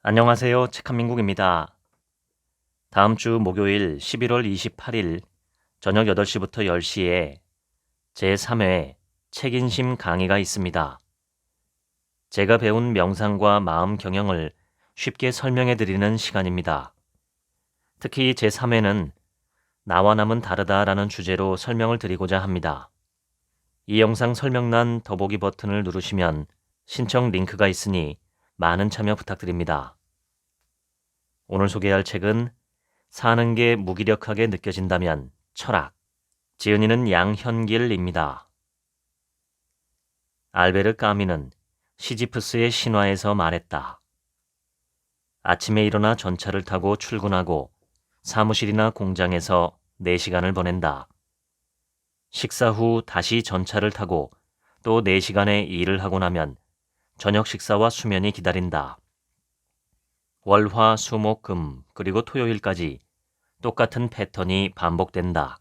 안녕하세요. 책한민국입니다. 다음 주 목요일 11월 28일 저녁 8시부터 10시에 제3회 책인심 강의가 있습니다. 제가 배운 명상과 마음 경영을 쉽게 설명해 드리는 시간입니다. 특히 제3회는 나와 남은 다르다라는 주제로 설명을 드리고자 합니다. 이 영상 설명란 더보기 버튼을 누르시면 신청 링크가 있으니 많은 참여 부탁드립니다. 오늘 소개할 책은 사는 게 무기력하게 느껴진다면 철학, 지은이는 양현길입니다. 알베르 까미는 시지프스의 신화에서 말했다. 아침에 일어나 전차를 타고 출근하고 사무실이나 공장에서 4시간을 보낸다. 식사 후 다시 전차를 타고 또 4시간의 일을 하고 나면 저녁 식사와 수면이 기다린다. 월, 화, 수, 목, 금, 그리고 토요일까지 똑같은 패턴이 반복된다.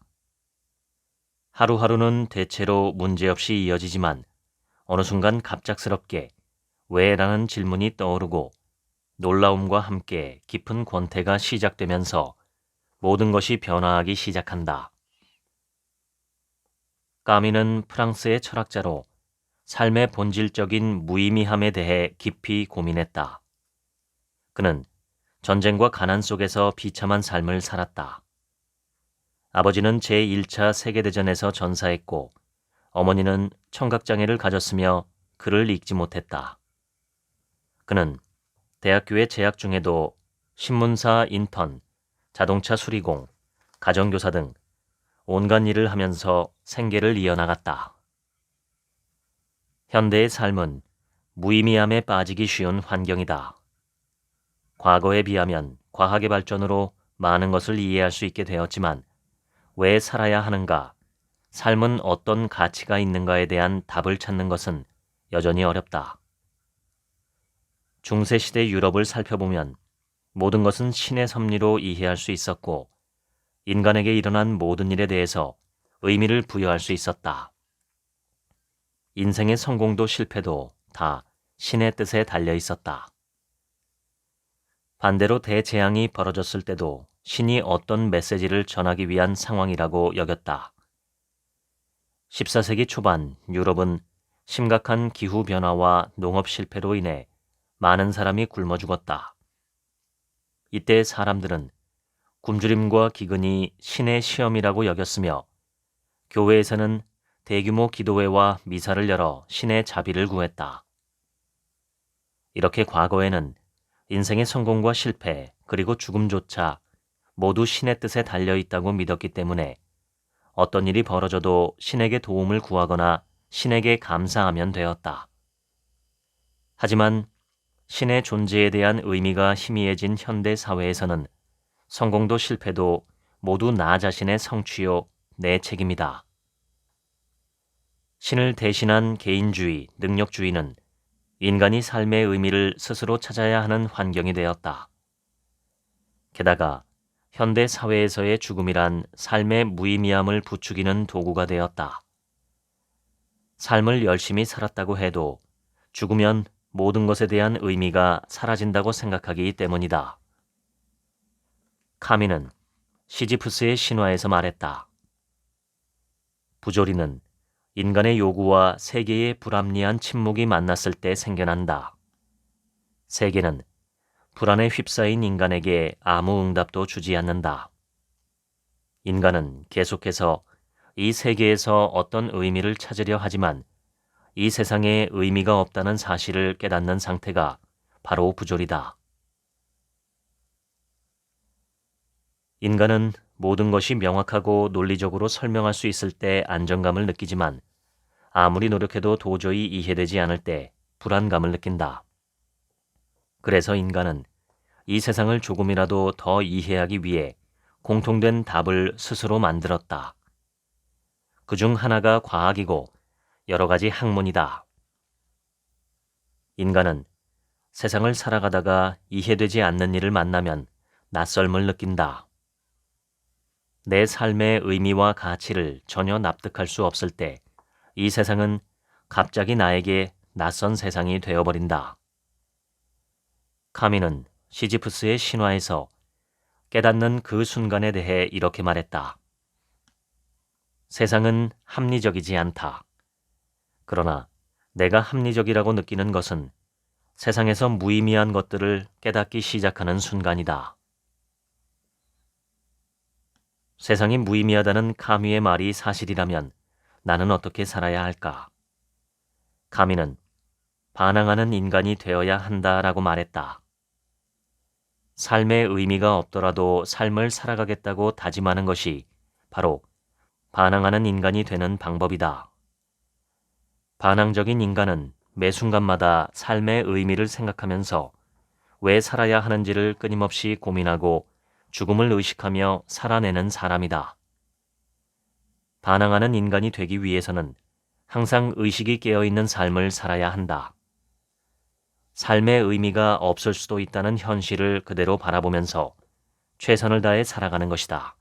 하루하루는 대체로 문제없이 이어지지만 어느 순간 갑작스럽게 왜? 라는 질문이 떠오르고 놀라움과 함께 깊은 권태가 시작되면서 모든 것이 변화하기 시작한다. 까미는 프랑스의 철학자로 삶의 본질적인 무의미함에 대해 깊이 고민했다. 그는 전쟁과 가난 속에서 비참한 삶을 살았다. 아버지는 제1차 세계대전에서 전사했고 어머니는 청각장애를 가졌으며 글을 읽지 못했다. 그는 대학교에 재학 중에도 신문사 인턴, 자동차 수리공, 가정교사 등 온갖 일을 하면서 생계를 이어나갔다. 현대의 삶은 무의미함에 빠지기 쉬운 환경이다. 과거에 비하면 과학의 발전으로 많은 것을 이해할 수 있게 되었지만 왜 살아야 하는가, 삶은 어떤 가치가 있는가에 대한 답을 찾는 것은 여전히 어렵다. 중세시대 유럽을 살펴보면 모든 것은 신의 섭리로 이해할 수 있었고 인간에게 일어난 모든 일에 대해서 의미를 부여할 수 있었다. 인생의 성공도 실패도 다 신의 뜻에 달려 있었다. 반대로 대재앙이 벌어졌을 때도 신이 어떤 메시지를 전하기 위한 상황이라고 여겼다. 14세기 초반 유럽은 심각한 기후변화와 농업 실패로 인해 많은 사람이 굶어 죽었다. 이때 사람들은 굶주림과 기근이 신의 시험이라고 여겼으며 교회에서는 대규모 기도회와 미사를 열어 신의 자비를 구했다. 이렇게 과거에는 인생의 성공과 실패 그리고 죽음조차 모두 신의 뜻에 달려 있다고 믿었기 때문에 어떤 일이 벌어져도 신에게 도움을 구하거나 신에게 감사하면 되었다. 하지만 신의 존재에 대한 의미가 희미해진 현대 사회에서는 성공도 실패도 모두 나 자신의 성취요, 내 책임이다. 신을 대신한 개인주의, 능력주의는 인간이 삶의 의미를 스스로 찾아야 하는 환경이 되었다. 게다가 현대 사회에서의 죽음이란 삶의 무의미함을 부추기는 도구가 되었다. 삶을 열심히 살았다고 해도 죽으면 모든 것에 대한 의미가 사라진다고 생각하기 때문이다. 카미는 시지프스의 신화에서 말했다. 부조리는 인간의 요구와 세계의 불합리한 침묵이 만났을 때 생겨난다. 세계는 불안에 휩싸인 인간에게 아무 응답도 주지 않는다. 인간은 계속해서 이 세계에서 어떤 의미를 찾으려 하지만 이 세상에 의미가 없다는 사실을 깨닫는 상태가 바로 부조리다. 인간은 모든 것이 명확하고 논리적으로 설명할 수 있을 때 안정감을 느끼지만 아무리 노력해도 도저히 이해되지 않을 때 불안감을 느낀다. 그래서 인간은 이 세상을 조금이라도 더 이해하기 위해 공통된 답을 스스로 만들었다. 그중 하나가 과학이고 여러 가지 학문이다. 인간은 세상을 살아가다가 이해되지 않는 일을 만나면 낯설음을 느낀다. 내 삶의 의미와 가치를 전혀 납득할 수 없을 때 이 세상은 갑자기 나에게 낯선 세상이 되어버린다. 카미는 시지프스의 신화에서 깨닫는 그 순간에 대해 이렇게 말했다. 세상은 합리적이지 않다. 그러나 내가 합리적이라고 느끼는 것은 세상에서 무의미한 것들을 깨닫기 시작하는 순간이다. 세상이 무의미하다는 카미의 말이 사실이라면 나는 어떻게 살아야 할까? 카미는 반항하는 인간이 되어야 한다라고 말했다. 삶의 의미가 없더라도 삶을 살아가겠다고 다짐하는 것이 바로 반항하는 인간이 되는 방법이다. 반항적인 인간은 매 순간마다 삶의 의미를 생각하면서 왜 살아야 하는지를 끊임없이 고민하고 죽음을 의식하며 살아내는 사람이다. 반항하는 인간이 되기 위해서는 항상 의식이 깨어있는 삶을 살아야 한다. 삶의 의미가 없을 수도 있다는 현실을 그대로 바라보면서 최선을 다해 살아가는 것이다.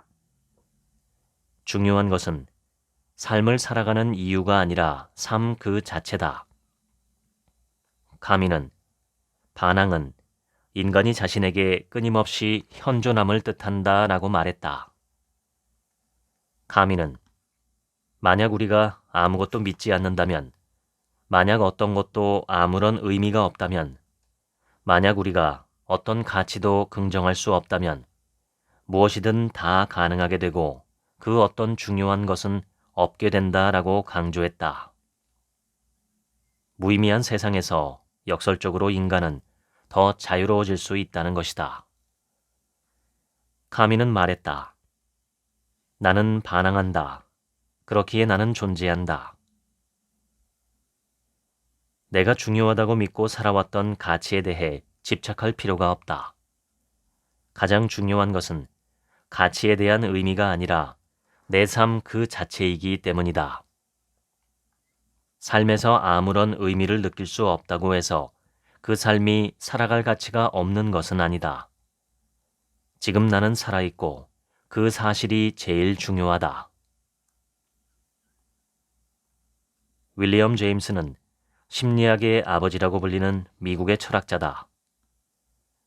중요한 것은 삶을 살아가는 이유가 아니라 삶 그 자체다. 카미는 반항은 인간이 자신에게 끊임없이 현존함을 뜻한다 라고 말했다. 카미는 만약 우리가 아무것도 믿지 않는다면, 만약 어떤 것도 아무런 의미가 없다면, 만약 우리가 어떤 가치도 긍정할 수 없다면 무엇이든 다 가능하게 되고 그 어떤 중요한 것은 없게 된다라고 강조했다. 무의미한 세상에서 역설적으로 인간은 더 자유로워질 수 있다는 것이다. 카미는 말했다. 나는 반항한다. 그렇기에 나는 존재한다. 내가 중요하다고 믿고 살아왔던 가치에 대해 집착할 필요가 없다. 가장 중요한 것은 가치에 대한 의미가 아니라 내 삶 그 자체이기 때문이다. 삶에서 아무런 의미를 느낄 수 없다고 해서 그 삶이 살아갈 가치가 없는 것은 아니다. 지금 나는 살아있고 그 사실이 제일 중요하다. 윌리엄 제임스는 심리학의 아버지라고 불리는 미국의 철학자다.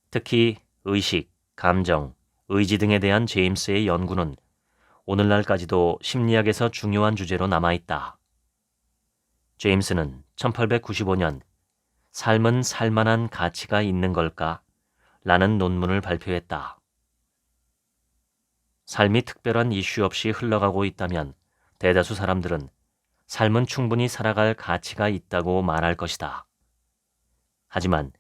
특히 의식, 감정, 의지 등에 대한 제임스의 연구는 오늘날까지도 심리학에서 중요한 주제로 남아있다. 제임스는 1895년 삶은 살만한 가치가 있는 걸까? 라는 논문을 발표했다. 삶이 특별한 이슈 없이 흘러가고 있다면 대다수 사람들은 삶은 충분히 살아갈 가치가 있다고 말할 것이다. 하지만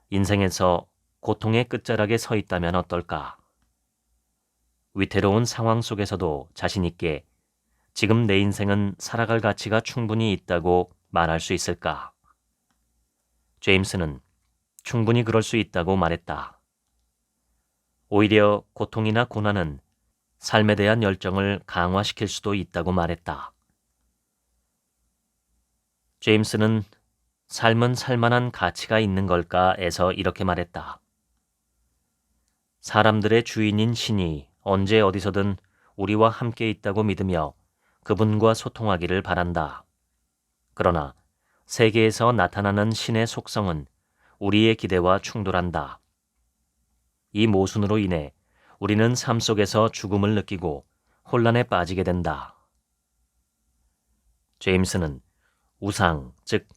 인생에서 고통의 끝자락에 서 있다면 어떨까? 위태로운 상황 속에서도 자신 있게 지금 내 인생은 살아갈 가치가 충분히 있다고 말할 수 있을까? 제임스는 충분히 그럴 수 있다고 말했다. 오히려 고통이나 고난은 삶에 대한 열정을 강화시킬 수도 있다고 말했다. 제임스는 삶은 살만한 가치가 있는 걸까에서 이렇게 말했다. 사람들의 주인인 신이 언제 어디서든 우리와 함께 있다고 믿으며 그분과 소통하기를 바란다. 그러나 세계에서 나타나는 신의 속성은 우리의 기대와 충돌한다. 이 모순으로 인해 우리는 삶 속에서 죽음을 느끼고 혼란에 빠지게 된다. 제임스는 우상, 즉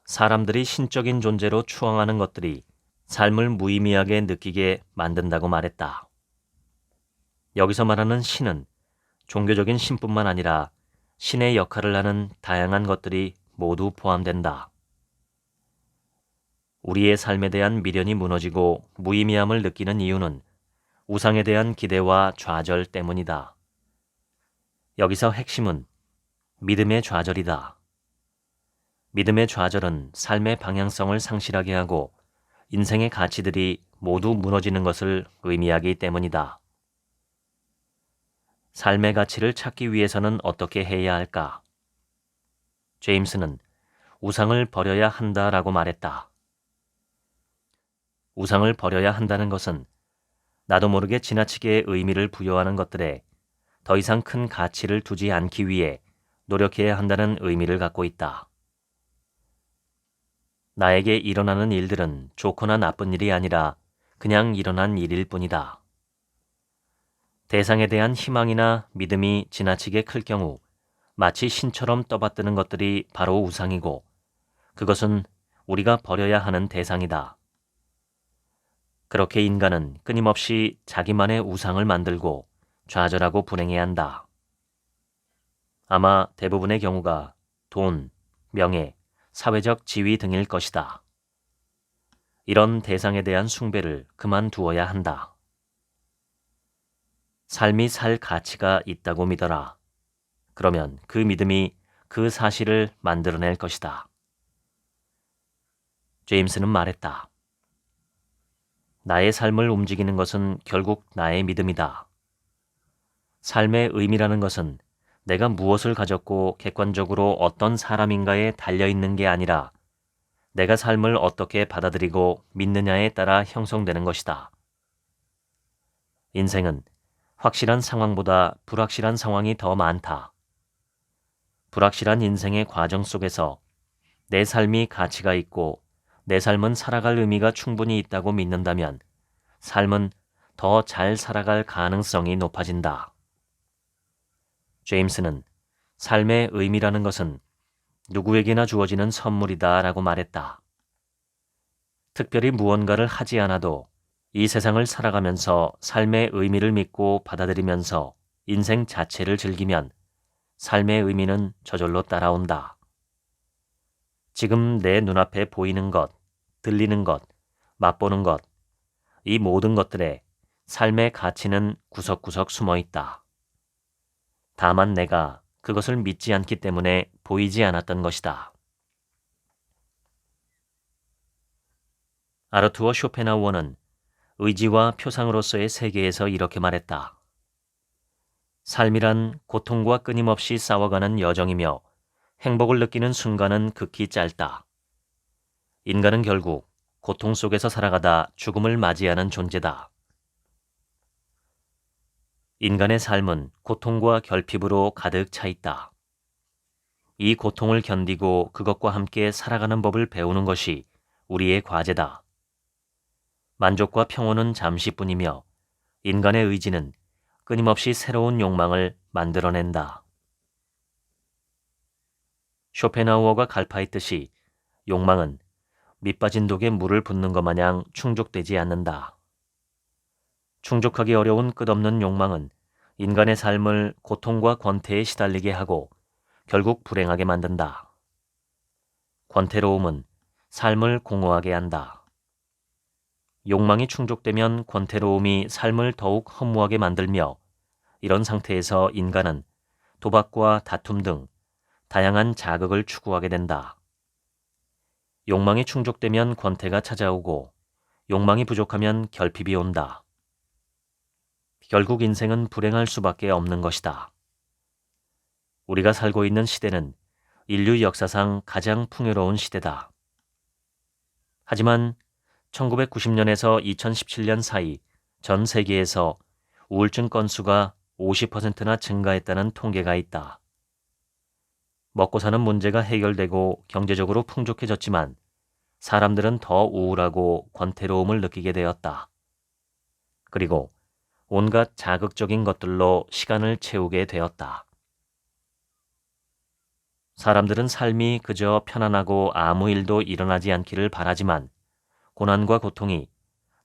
사람들이 신적인 존재로 추앙하는 것들이 삶을 무의미하게 느끼게 만든다고 말했다. 여기서 말하는 신은 종교적인 신뿐만 아니라 신의 역할을 하는 다양한 것들이 모두 포함된다. 우리의 삶에 대한 미련이 무너지고 무의미함을 느끼는 이유는 우상에 대한 기대와 좌절 때문이다. 여기서 핵심은 믿음의 좌절이다. 믿음의 좌절은 삶의 방향성을 상실하게 하고 인생의 가치들이 모두 무너지는 것을 의미하기 때문이다. 삶의 가치를 찾기 위해서는 어떻게 해야 할까? 제임스는 우상을 버려야 한다라고 말했다. 우상을 버려야 한다는 것은 나도 모르게 지나치게 의미를 부여하는 것들에 더 이상 큰 가치를 두지 않기 위해 노력해야 한다는 의미를 갖고 있다. 나에게 일어나는 일들은 좋거나 나쁜 일이 아니라 그냥 일어난 일일 뿐이다. 대상에 대한 희망이나 믿음이 지나치게 클 경우 마치 신처럼 떠받드는 것들이 바로 우상이고 그것은 우리가 버려야 하는 대상이다. 그렇게 인간은 끊임없이 자기만의 우상을 만들고 좌절하고 불행해야 한다. 아마 대부분의 경우가 돈, 명예, 사회적 지위 등일 것이다. 이런 대상에 대한 숭배를 그만두어야 한다. 삶이 살 가치가 있다고 믿어라. 그러면 그 믿음이 그 사실을 만들어낼 것이다. 제임스는 말했다. 나의 삶을 움직이는 것은 결국 나의 믿음이다. 삶의 의미라는 것은 내가 무엇을 가졌고 객관적으로 어떤 사람인가에 달려있는 게 아니라 내가 삶을 어떻게 받아들이고 믿느냐에 따라 형성되는 것이다. 인생은 확실한 상황보다 불확실한 상황이 더 많다. 불확실한 인생의 과정 속에서 내 삶이 가치가 있고 내 삶은 살아갈 의미가 충분히 있다고 믿는다면 삶은 더 잘 살아갈 가능성이 높아진다. 제임스는 삶의 의미라는 것은 누구에게나 주어지는 선물이다 라고 말했다. 특별히 무언가를 하지 않아도 이 세상을 살아가면서 삶의 의미를 믿고 받아들이면서 인생 자체를 즐기면 삶의 의미는 저절로 따라온다. 지금 내 눈앞에 보이는 것, 들리는 것, 맛보는 것, 이 모든 것들에 삶의 가치는 구석구석 숨어 있다. 다만 내가 그것을 믿지 않기 때문에 보이지 않았던 것이다. 아르투어 쇼펜하우어는 의지와 표상으로서의 세계에서 이렇게 말했다. 삶이란 고통과 끊임없이 싸워가는 여정이며 행복을 느끼는 순간은 극히 짧다. 인간은 결국 고통 속에서 살아가다 죽음을 맞이하는 존재다. 인간의 삶은 고통과 결핍으로 가득 차 있다. 이 고통을 견디고 그것과 함께 살아가는 법을 배우는 것이 우리의 과제다. 만족과 평온은 잠시뿐이며 인간의 의지는 끊임없이 새로운 욕망을 만들어낸다. 쇼펜하우어가 갈파했듯이 욕망은 밑빠진 독에 물을 붓는 것 마냥 충족되지 않는다. 충족하기 어려운 끝없는 욕망은 인간의 삶을 고통과 권태에 시달리게 하고 결국 불행하게 만든다. 권태로움은 삶을 공허하게 한다. 욕망이 충족되면 권태로움이 삶을 더욱 허무하게 만들며 이런 상태에서 인간은 도박과 다툼 등 다양한 자극을 추구하게 된다. 욕망이 충족되면 권태가 찾아오고 욕망이 부족하면 결핍이 온다. 결국 인생은 불행할 수밖에 없는 것이다. 우리가 살고 있는 시대는 인류 역사상 가장 풍요로운 시대다. 하지만 1990년에서 2017년 사이 전 세계에서 우울증 건수가 50%나 증가했다는 통계가 있다. 먹고 사는 문제가 해결되고 경제적으로 풍족해졌지만 사람들은 더 우울하고 권태로움을 느끼게 되었다. 그리고 온갖 자극적인 것들로 시간을 채우게 되었다. 사람들은 삶이 그저 편안하고 아무 일도 일어나지 않기를 바라지만 고난과 고통이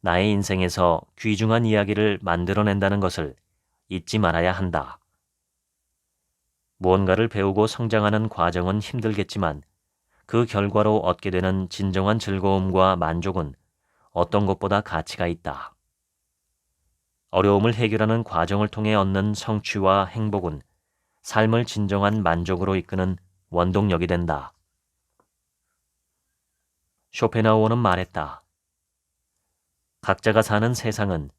나의 인생에서 귀중한 이야기를 만들어낸다는 것을 잊지 말아야 한다. 무언가를 배우고 성장하는 과정은 힘들겠지만 그 결과로 얻게 되는 진정한 즐거움과 만족은 어떤 것보다 가치가 있다. 어려움을 해결하는 과정을 통해 얻는 성취와 행복은 삶을 진정한 만족으로 이끄는 원동력이 된다. 쇼펜하우어는 말했다. 각자가 사는 세상은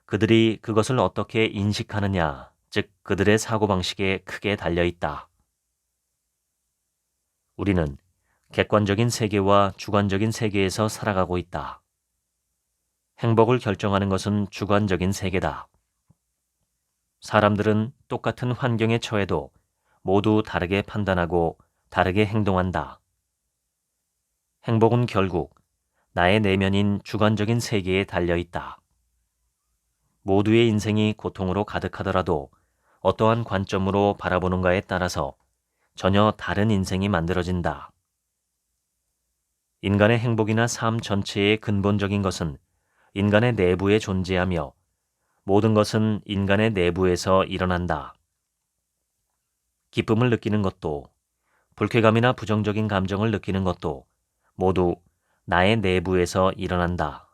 그들이 그것을 어떻게 인식하느냐, 즉 그들의 사고방식에 크게 달려있다. 우리는 객관적인 세계와 주관적인 세계에서 살아가고 있다. 행복을 결정하는 것은 주관적인 세계다. 사람들은 똑같은 환경에 처해도 모두 다르게 판단하고 다르게 행동한다. 행복은 결국 나의 내면인 주관적인 세계에 달려 있다. 모두의 인생이 고통으로 가득하더라도 어떠한 관점으로 바라보는가에 따라서 전혀 다른 인생이 만들어진다. 인간의 행복이나 삶 전체의 근본적인 것은 인간의 내부에 존재하며 모든 것은 인간의 내부에서 일어난다. 기쁨을 느끼는 것도 불쾌감이나 부정적인 감정을 느끼는 것도 모두 나의 내부에서 일어난다.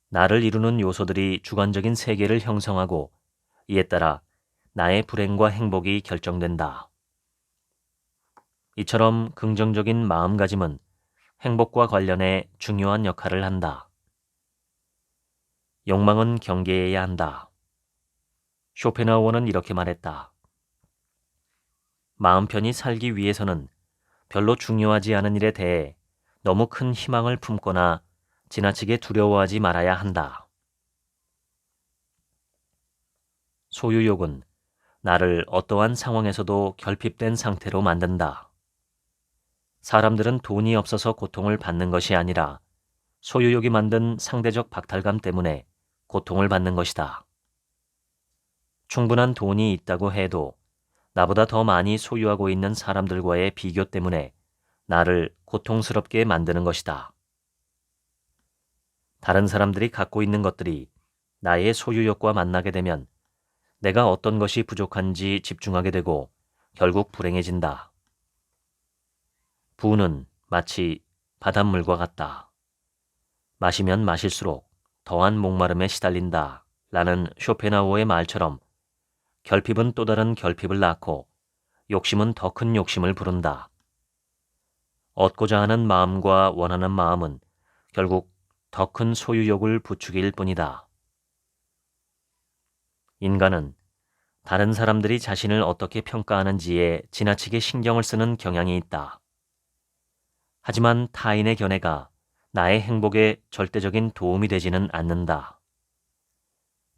나를 이루는 요소들이 주관적인 세계를 형성하고 이에 따라 나의 불행과 행복이 결정된다. 이처럼 긍정적인 마음가짐은 행복과 관련해 중요한 역할을 한다. 욕망은 경계해야 한다. 쇼펜하우어는 이렇게 말했다. 마음 편히 살기 위해서는 별로 중요하지 않은 일에 대해 너무 큰 희망을 품거나 지나치게 두려워하지 말아야 한다. 소유욕은 나를 어떠한 상황에서도 결핍된 상태로 만든다. 사람들은 돈이 없어서 고통을 받는 것이 아니라 소유욕이 만든 상대적 박탈감 때문에 고통을 받는 것이다. 충분한 돈이 있다고 해도 나보다 더 많이 소유하고 있는 사람들과의 비교 때문에 나를 고통스럽게 만드는 것이다. 다른 사람들이 갖고 있는 것들이 나의 소유욕과 만나게 되면 내가 어떤 것이 부족한지 집중하게 되고 결국 불행해진다. 부는 마치 바닷물과 같다. 마시면 마실수록 더한 목마름에 시달린다 라는 쇼펜하우어의 말처럼 결핍은 또 다른 결핍을 낳고 욕심은 더 큰 욕심을 부른다. 얻고자 하는 마음과 원하는 마음은 결국 더 큰 소유욕을 부추길 뿐이다. 인간은 다른 사람들이 자신을 어떻게 평가하는지에 지나치게 신경을 쓰는 경향이 있다. 하지만 타인의 견해가 나의 행복에 절대적인 도움이 되지는 않는다.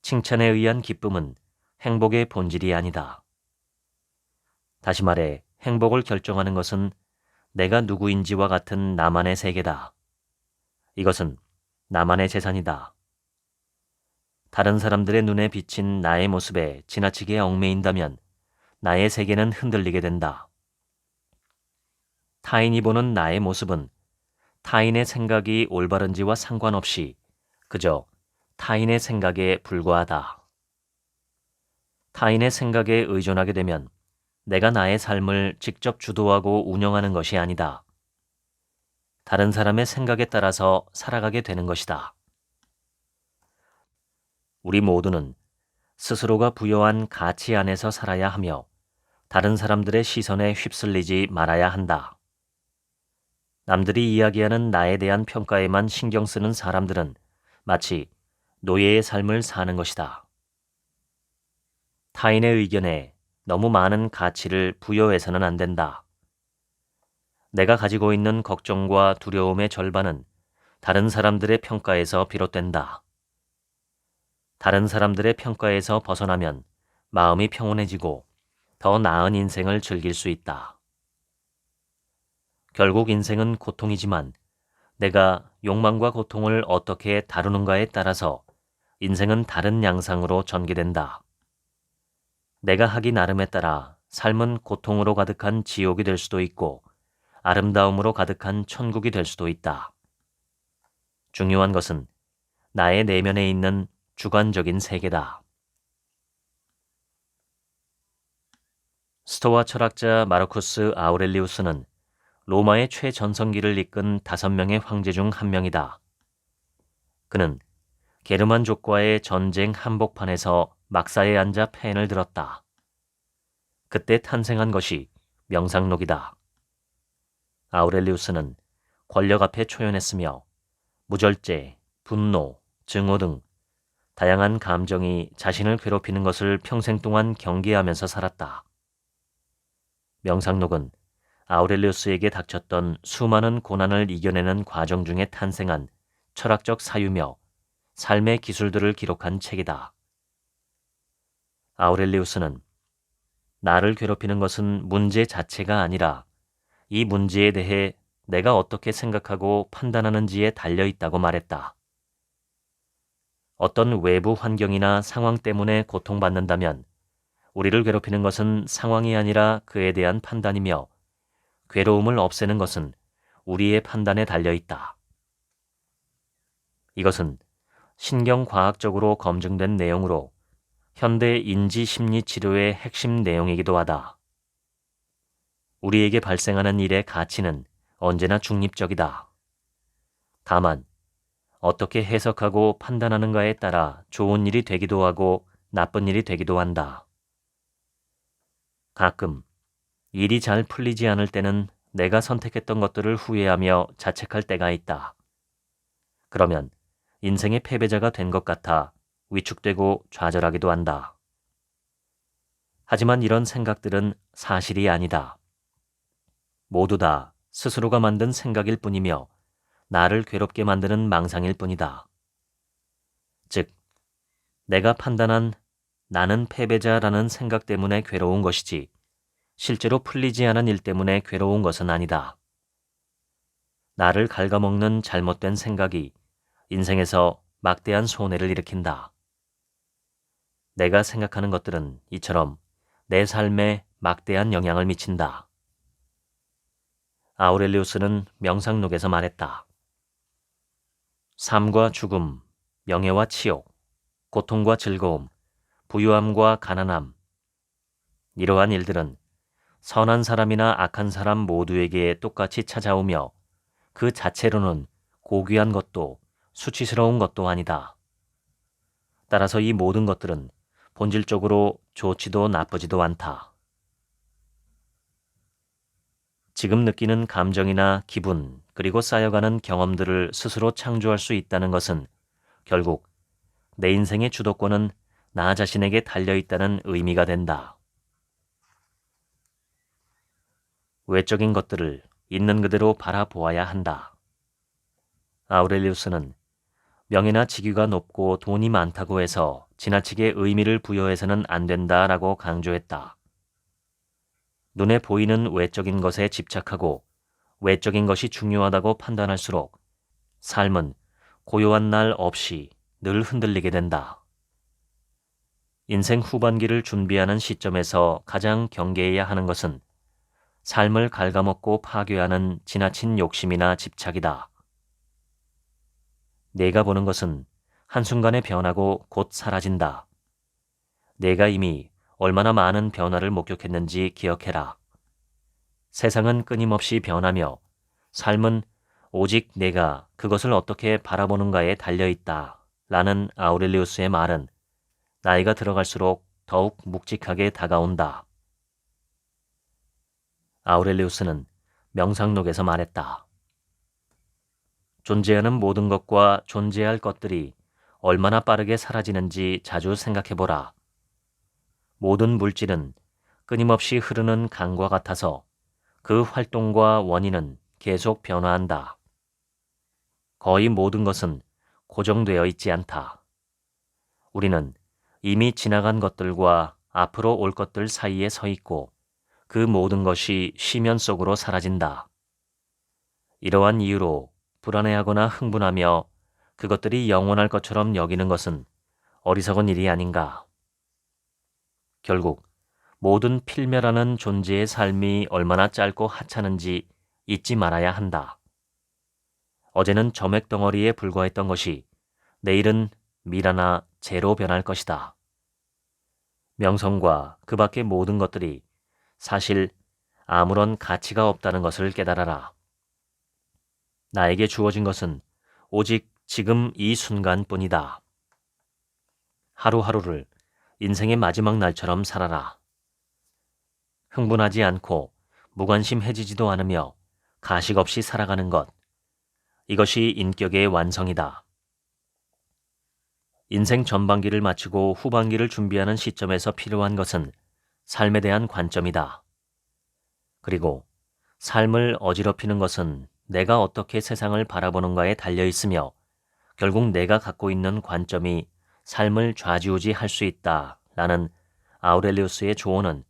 칭찬에 의한 기쁨은 행복의 본질이 아니다. 다시 말해 행복을 결정하는 것은 내가 누구인지와 같은 나만의 세계다. 이것은 나만의 재산이다. 다른 사람들의 눈에 비친 나의 모습에 지나치게 얽매인다면 나의 세계는 흔들리게 된다. 타인이 보는 나의 모습은 타인의 생각이 올바른지와 상관없이 그저 타인의 생각에 불과하다. 타인의 생각에 의존하게 되면 내가 나의 삶을 직접 주도하고 운영하는 것이 아니다. 다른 사람의 생각에 따라서 살아가게 되는 것이다. 우리 모두는 스스로가 부여한 가치 안에서 살아야 하며 다른 사람들의 시선에 휩쓸리지 말아야 한다. 남들이 이야기하는 나에 대한 평가에만 신경 쓰는 사람들은 마치 노예의 삶을 사는 것이다. 타인의 의견에 너무 많은 가치를 부여해서는 안 된다. 내가 가지고 있는 걱정과 두려움의 절반은 다른 사람들의 평가에서 비롯된다. 다른 사람들의 평가에서 벗어나면 마음이 평온해지고 더 나은 인생을 즐길 수 있다. 결국 인생은 고통이지만 내가 욕망과 고통을 어떻게 다루는가에 따라서 인생은 다른 양상으로 전개된다. 내가 하기 나름에 따라 삶은 고통으로 가득한 지옥이 될 수도 있고 아름다움으로 가득한 천국이 될 수도 있다. 중요한 것은 나의 내면에 있는 주관적인 세계다. 스토아 철학자 마르쿠스 아우렐리우스는 로마의 최전성기를 이끈 5명의 황제 중 한 명이다. 그는 게르만족과의 전쟁 한복판에서 막사에 앉아 펜을 들었다. 그때 탄생한 것이 명상록이다. 아우렐리우스는 권력 앞에 초연했으며 무절제, 분노, 증오 등 다양한 감정이 자신을 괴롭히는 것을 평생 동안 경계하면서 살았다. 명상록은 아우렐리우스에게 닥쳤던 수많은 고난을 이겨내는 과정 중에 탄생한 철학적 사유며 삶의 기술들을 기록한 책이다. 아우렐리우스는 나를 괴롭히는 것은 문제 자체가 아니라 이 문제에 대해 내가 어떻게 생각하고 판단하는지에 달려 있다고 말했다. 어떤 외부 환경이나 상황 때문에 고통받는다면 우리를 괴롭히는 것은 상황이 아니라 그에 대한 판단이며 괴로움을 없애는 것은 우리의 판단에 달려 있다. 이것은 신경과학적으로 검증된 내용으로 현대 인지심리치료의 핵심 내용이기도 하다. 우리에게 발생하는 일의 가치는 언제나 중립적이다. 다만 어떻게 해석하고 판단하는가에 따라 좋은 일이 되기도 하고 나쁜 일이 되기도 한다. 가끔 일이 잘 풀리지 않을 때는 내가 선택했던 것들을 후회하며 자책할 때가 있다. 그러면 인생의 패배자가 된 것 같아 위축되고 좌절하기도 한다. 하지만 이런 생각들은 사실이 아니다. 모두 다 스스로가 만든 생각일 뿐이며 나를 괴롭게 만드는 망상일 뿐이다. 즉, 내가 판단한 나는 패배자라는 생각 때문에 괴로운 것이지 실제로 풀리지 않은 일 때문에 괴로운 것은 아니다. 나를 갉아먹는 잘못된 생각이 인생에서 막대한 손해를 일으킨다. 내가 생각하는 것들은 이처럼 내 삶에 막대한 영향을 미친다. 아우렐리우스는 명상록에서 말했다. 삶과 죽음, 명예와 치욕, 고통과 즐거움, 부유함과 가난함. 이러한 일들은 선한 사람이나 악한 사람 모두에게 똑같이 찾아오며 그 자체로는 고귀한 것도 수치스러운 것도 아니다. 따라서 이 모든 것들은 본질적으로 좋지도 나쁘지도 않다. 지금 느끼는 감정이나 기분, 그리고 쌓여가는 경험들을 스스로 창조할 수 있다는 것은 결국 내 인생의 주도권은 나 자신에게 달려있다는 의미가 된다. 외적인 것들을 있는 그대로 바라보아야 한다. 아우렐리우스는 명예나 직위가 높고 돈이 많다고 해서 지나치게 의미를 부여해서는 안 된다라고 강조했다. 눈에 보이는 외적인 것에 집착하고 외적인 것이 중요하다고 판단할수록 삶은 고요한 날 없이 늘 흔들리게 된다. 인생 후반기를 준비하는 시점에서 가장 경계해야 하는 것은 삶을 갉아먹고 파괴하는 지나친 욕심이나 집착이다. 내가 보는 것은 한순간에 변하고 곧 사라진다. 내가 이미 얼마나 많은 변화를 목격했는지 기억해라. 세상은 끊임없이 변하며 삶은 오직 내가 그것을 어떻게 바라보는가에 달려있다. 라는 아우렐리우스의 말은 나이가 들어갈수록 더욱 묵직하게 다가온다. 아우렐리우스는 명상록에서 말했다. 존재하는 모든 것과 존재할 것들이 얼마나 빠르게 사라지는지 자주 생각해보라. 모든 물질은 끊임없이 흐르는 강과 같아서 그 활동과 원인은 계속 변화한다. 거의 모든 것은 고정되어 있지 않다. 우리는 이미 지나간 것들과 앞으로 올 것들 사이에 서 있고 그 모든 것이 쉬면 속으로 사라진다. 이러한 이유로 불안해하거나 흥분하며 그것들이 영원할 것처럼 여기는 것은 어리석은 일이 아닌가. 결국 모든 필멸하는 존재의 삶이 얼마나 짧고 하찮은지 잊지 말아야 한다. 어제는 점액 덩어리에 불과했던 것이 내일은 미라나 재로 변할 것이다. 명성과 그 밖의 모든 것들이 사실 아무런 가치가 없다는 것을 깨달아라. 나에게 주어진 것은 오직 지금 이 순간뿐이다. 하루하루를 인생의 마지막 날처럼 살아라. 흥분하지 않고 무관심해지지도 않으며 가식 없이 살아가는 것. 이것이 인격의 완성이다. 인생 전반기를 마치고 후반기를 준비하는 시점에서 필요한 것은 삶에 대한 관점이다. 그리고 삶을 어지럽히는 것은 내가 어떻게 세상을 바라보는가에 달려 있으며 결국 내가 갖고 있는 관점이 삶을 좌지우지할 수 있다라는 아우렐리우스의 조언은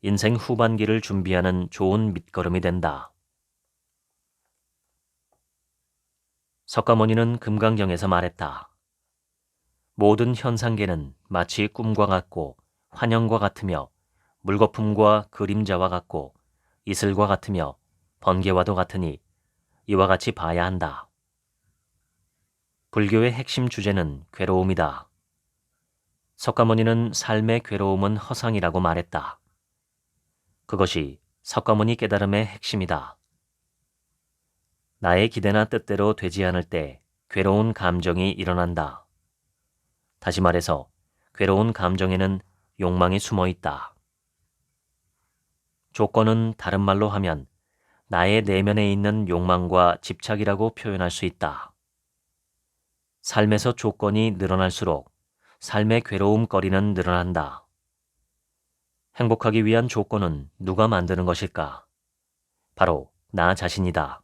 인생 후반기를 준비하는 좋은 밑거름이 된다. 석가모니는 금강경에서 말했다. 모든 현상계는 마치 꿈과 같고 환영과 같으며 물거품과 그림자와 같고 이슬과 같으며 번개와도 같으니 이와 같이 봐야 한다. 불교의 핵심 주제는 괴로움이다. 석가모니는 삶의 괴로움은 허상이라고 말했다. 그것이 석가모니 깨달음의 핵심이다. 나의 기대나 뜻대로 되지 않을 때 괴로운 감정이 일어난다. 다시 말해서 괴로운 감정에는 욕망이 숨어 있다. 조건은 다른 말로 하면 나의 내면에 있는 욕망과 집착이라고 표현할 수 있다. 삶에서 조건이 늘어날수록 삶의 괴로움거리는 늘어난다. 행복하기 위한 조건은 누가 만드는 것일까? 바로 나 자신이다.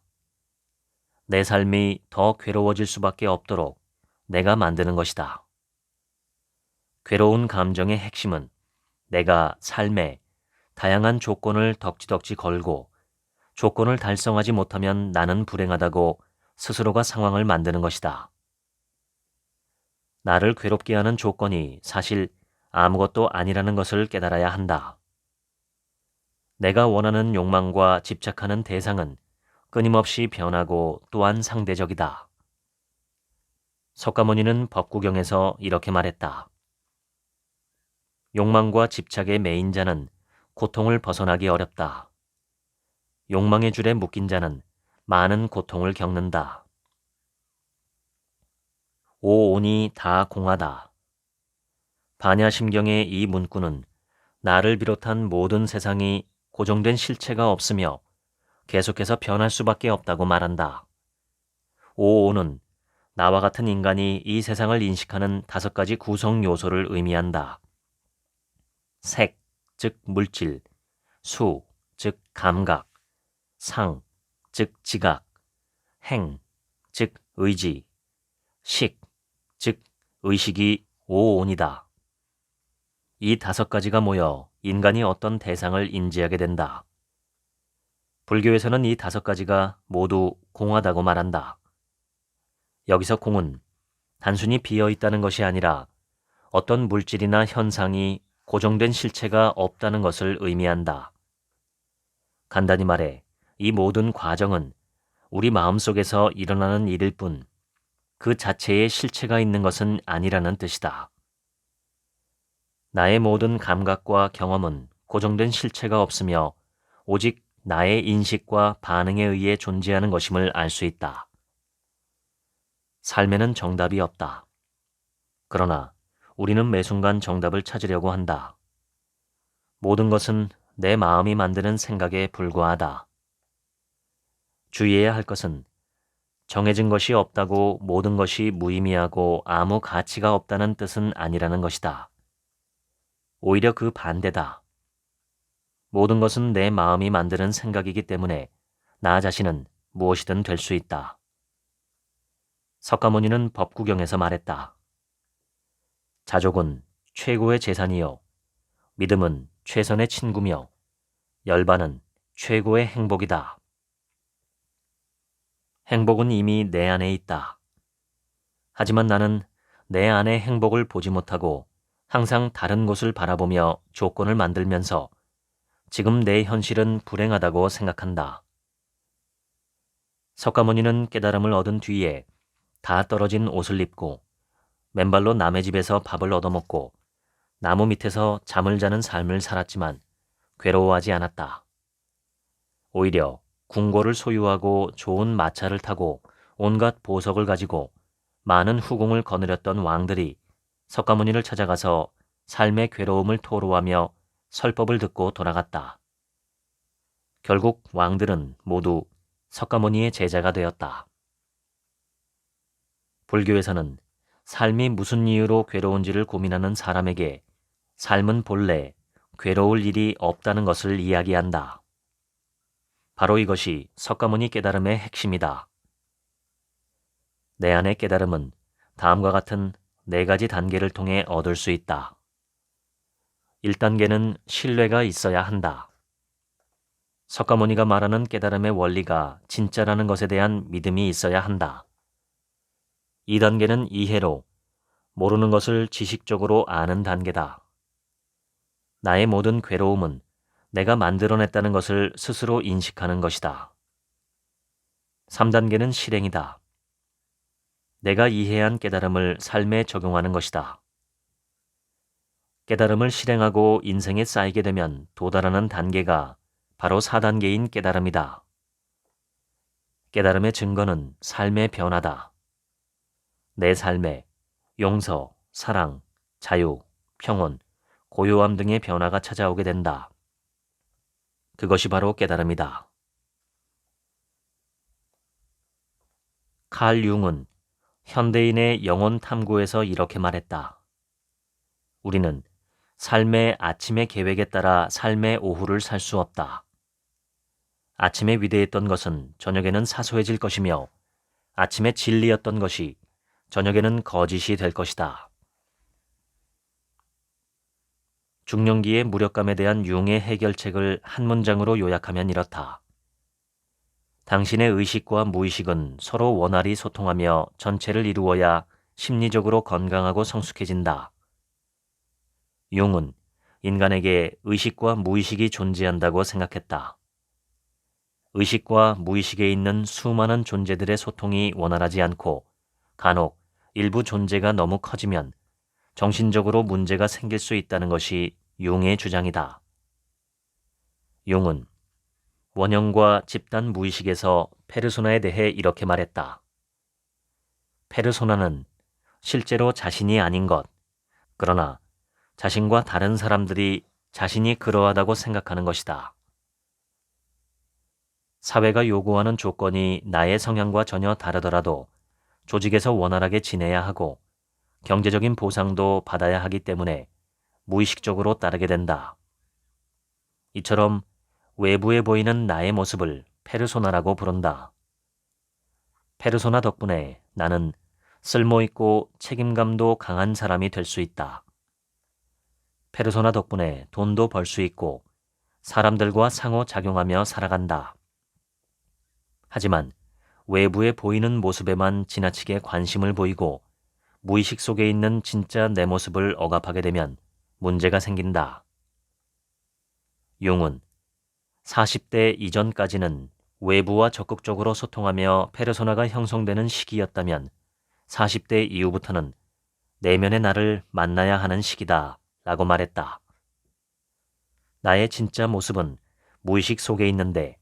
내 삶이 더 괴로워질 수밖에 없도록 내가 만드는 것이다. 괴로운 감정의 핵심은 내가 삶에 다양한 조건을 덕지덕지 걸고 조건을 달성하지 못하면 나는 불행하다고 스스로가 상황을 만드는 것이다. 나를 괴롭게 하는 조건이 사실 아무것도 아니라는 것을 깨달아야 한다. 내가 원하는 욕망과 집착하는 대상은 끊임없이 변하고 또한 상대적이다. 석가모니는 법구경에서 이렇게 말했다. 욕망과 집착에 매인 자는 고통을 벗어나기 어렵다. 욕망의 줄에 묶인 자는 많은 고통을 겪는다. 오온이 다 공하다. 반야심경의 이 문구는 나를 비롯한 모든 세상이 고정된 실체가 없으며 계속해서 변할 수밖에 없다고 말한다. 오온은 나와 같은 인간이 이 세상을 인식하는 5가지 구성 요소를 의미한다. 색, 즉 물질, 수, 즉 감각, 상, 즉 지각, 행, 즉 의지, 식, 즉 의식이 오온이다. 이 5가지가 모여 인간이 어떤 대상을 인지하게 된다. 불교에서는 이 5가지가 모두 공하다고 말한다. 여기서 공은 단순히 비어 있다는 것이 아니라 어떤 물질이나 현상이 고정된 실체가 없다는 것을 의미한다. 간단히 말해 이 모든 과정은 우리 마음속에서 일어나는 일일 뿐 그 자체에 실체가 있는 것은 아니라는 뜻이다. 나의 모든 감각과 경험은 고정된 실체가 없으며 오직 나의 인식과 반응에 의해 존재하는 것임을 알 수 있다. 삶에는 정답이 없다. 그러나 우리는 매 순간 정답을 찾으려고 한다. 모든 것은 내 마음이 만드는 생각에 불과하다. 주의해야 할 것은 정해진 것이 없다고 모든 것이 무의미하고 아무 가치가 없다는 뜻은 아니라는 것이다. 오히려 그 반대다. 모든 것은 내 마음이 만드는 생각이기 때문에 나 자신은 무엇이든 될 수 있다. 석가모니는 법구경에서 말했다. 자족은 최고의 재산이요. 믿음은 최선의 친구며 열반은 최고의 행복이다. 행복은 이미 내 안에 있다. 하지만 나는 내 안의 행복을 보지 못하고 항상 다른 곳을 바라보며 조건을 만들면서 지금 내 현실은 불행하다고 생각한다. 석가모니는 깨달음을 얻은 뒤에 다 떨어진 옷을 입고 맨발로 남의 집에서 밥을 얻어먹고 나무 밑에서 잠을 자는 삶을 살았지만 괴로워하지 않았다. 오히려 궁궐을 소유하고 좋은 마차를 타고 온갖 보석을 가지고 많은 후궁을 거느렸던 왕들이 석가모니를 찾아가서 삶의 괴로움을 토로하며 설법을 듣고 돌아갔다. 결국 왕들은 모두 석가모니의 제자가 되었다. 불교에서는 삶이 무슨 이유로 괴로운지를 고민하는 사람에게 삶은 본래 괴로울 일이 없다는 것을 이야기한다. 바로 이것이 석가모니 깨달음의 핵심이다. 내 안의 깨달음은 다음과 같은 4가지 단계를 통해 얻을 수 있다. 1단계는 신뢰가 있어야 한다. 석가모니가 말하는 깨달음의 원리가 진짜라는 것에 대한 믿음이 있어야 한다. 2단계는 이해로, 모르는 것을 지식적으로 아는 단계다. 나의 모든 괴로움은 내가 만들어냈다는 것을 스스로 인식하는 것이다. 3단계는 실행이다. 내가 이해한 깨달음을 삶에 적용하는 것이다. 깨달음을 실행하고 인생에 쌓이게 되면 도달하는 단계가 바로 4단계인 깨달음이다. 깨달음의 증거는 삶의 변화다. 내 삶에 용서, 사랑, 자유, 평온, 고요함 등의 변화가 찾아오게 된다. 그것이 바로 깨달음이다. 칼 융은 현대인의 영혼 탐구에서 이렇게 말했다. 우리는 삶의 아침의 계획에 따라 삶의 오후를 살 수 없다. 아침에 위대했던 것은 저녁에는 사소해질 것이며 아침에 진리였던 것이 저녁에는 거짓이 될 것이다. 중년기의 무력감에 대한 융의 해결책을 한 문장으로 요약하면 이렇다. 당신의 의식과 무의식은 서로 원활히 소통하며 전체를 이루어야 심리적으로 건강하고 성숙해진다. 융은 인간에게 의식과 무의식이 존재한다고 생각했다. 의식과 무의식에 있는 수많은 존재들의 소통이 원활하지 않고 간혹 일부 존재가 너무 커지면 정신적으로 문제가 생길 수 있다는 것이 융의 주장이다. 융은 원형과 집단 무의식에서 페르소나에 대해 이렇게 말했다. 페르소나는 실제로 자신이 아닌 것, 그러나 자신과 다른 사람들이 자신이 그러하다고 생각하는 것이다. 사회가 요구하는 조건이 나의 성향과 전혀 다르더라도 조직에서 원활하게 지내야 하고 경제적인 보상도 받아야 하기 때문에 무의식적으로 따르게 된다. 이처럼 외부에 보이는 나의 모습을 페르소나라고 부른다. 페르소나 덕분에 나는 쓸모있고 책임감도 강한 사람이 될 수 있다. 페르소나 덕분에 돈도 벌 수 있고 사람들과 상호작용하며 살아간다. 하지만 외부에 보이는 모습에만 지나치게 관심을 보이고 무의식 속에 있는 진짜 내 모습을 억압하게 되면 문제가 생긴다. 융은 40대 이전까지는 외부와 적극적으로 소통하며 페르소나가 형성되는 시기였다면 40대 이후부터는 내면의 나를 만나야 하는 시기다 라고 말했다. 나의 진짜 모습은 무의식 속에 있는데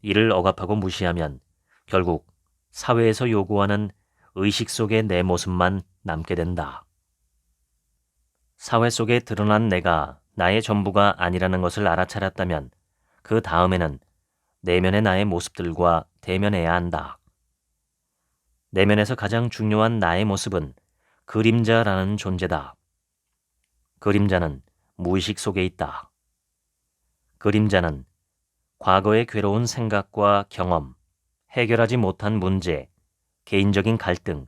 이를 억압하고 무시하면 결국 사회에서 요구하는 의식 속의 내 모습만 남게 된다. 사회 속에 드러난 내가 나의 전부가 아니라는 것을 알아차렸다면 그 다음에는 내면의 나의 모습들과 대면해야 한다. 내면에서 가장 중요한 나의 모습은 그림자라는 존재다. 그림자는 무의식 속에 있다. 그림자는 과거의 괴로운 생각과 경험, 해결하지 못한 문제, 개인적인 갈등,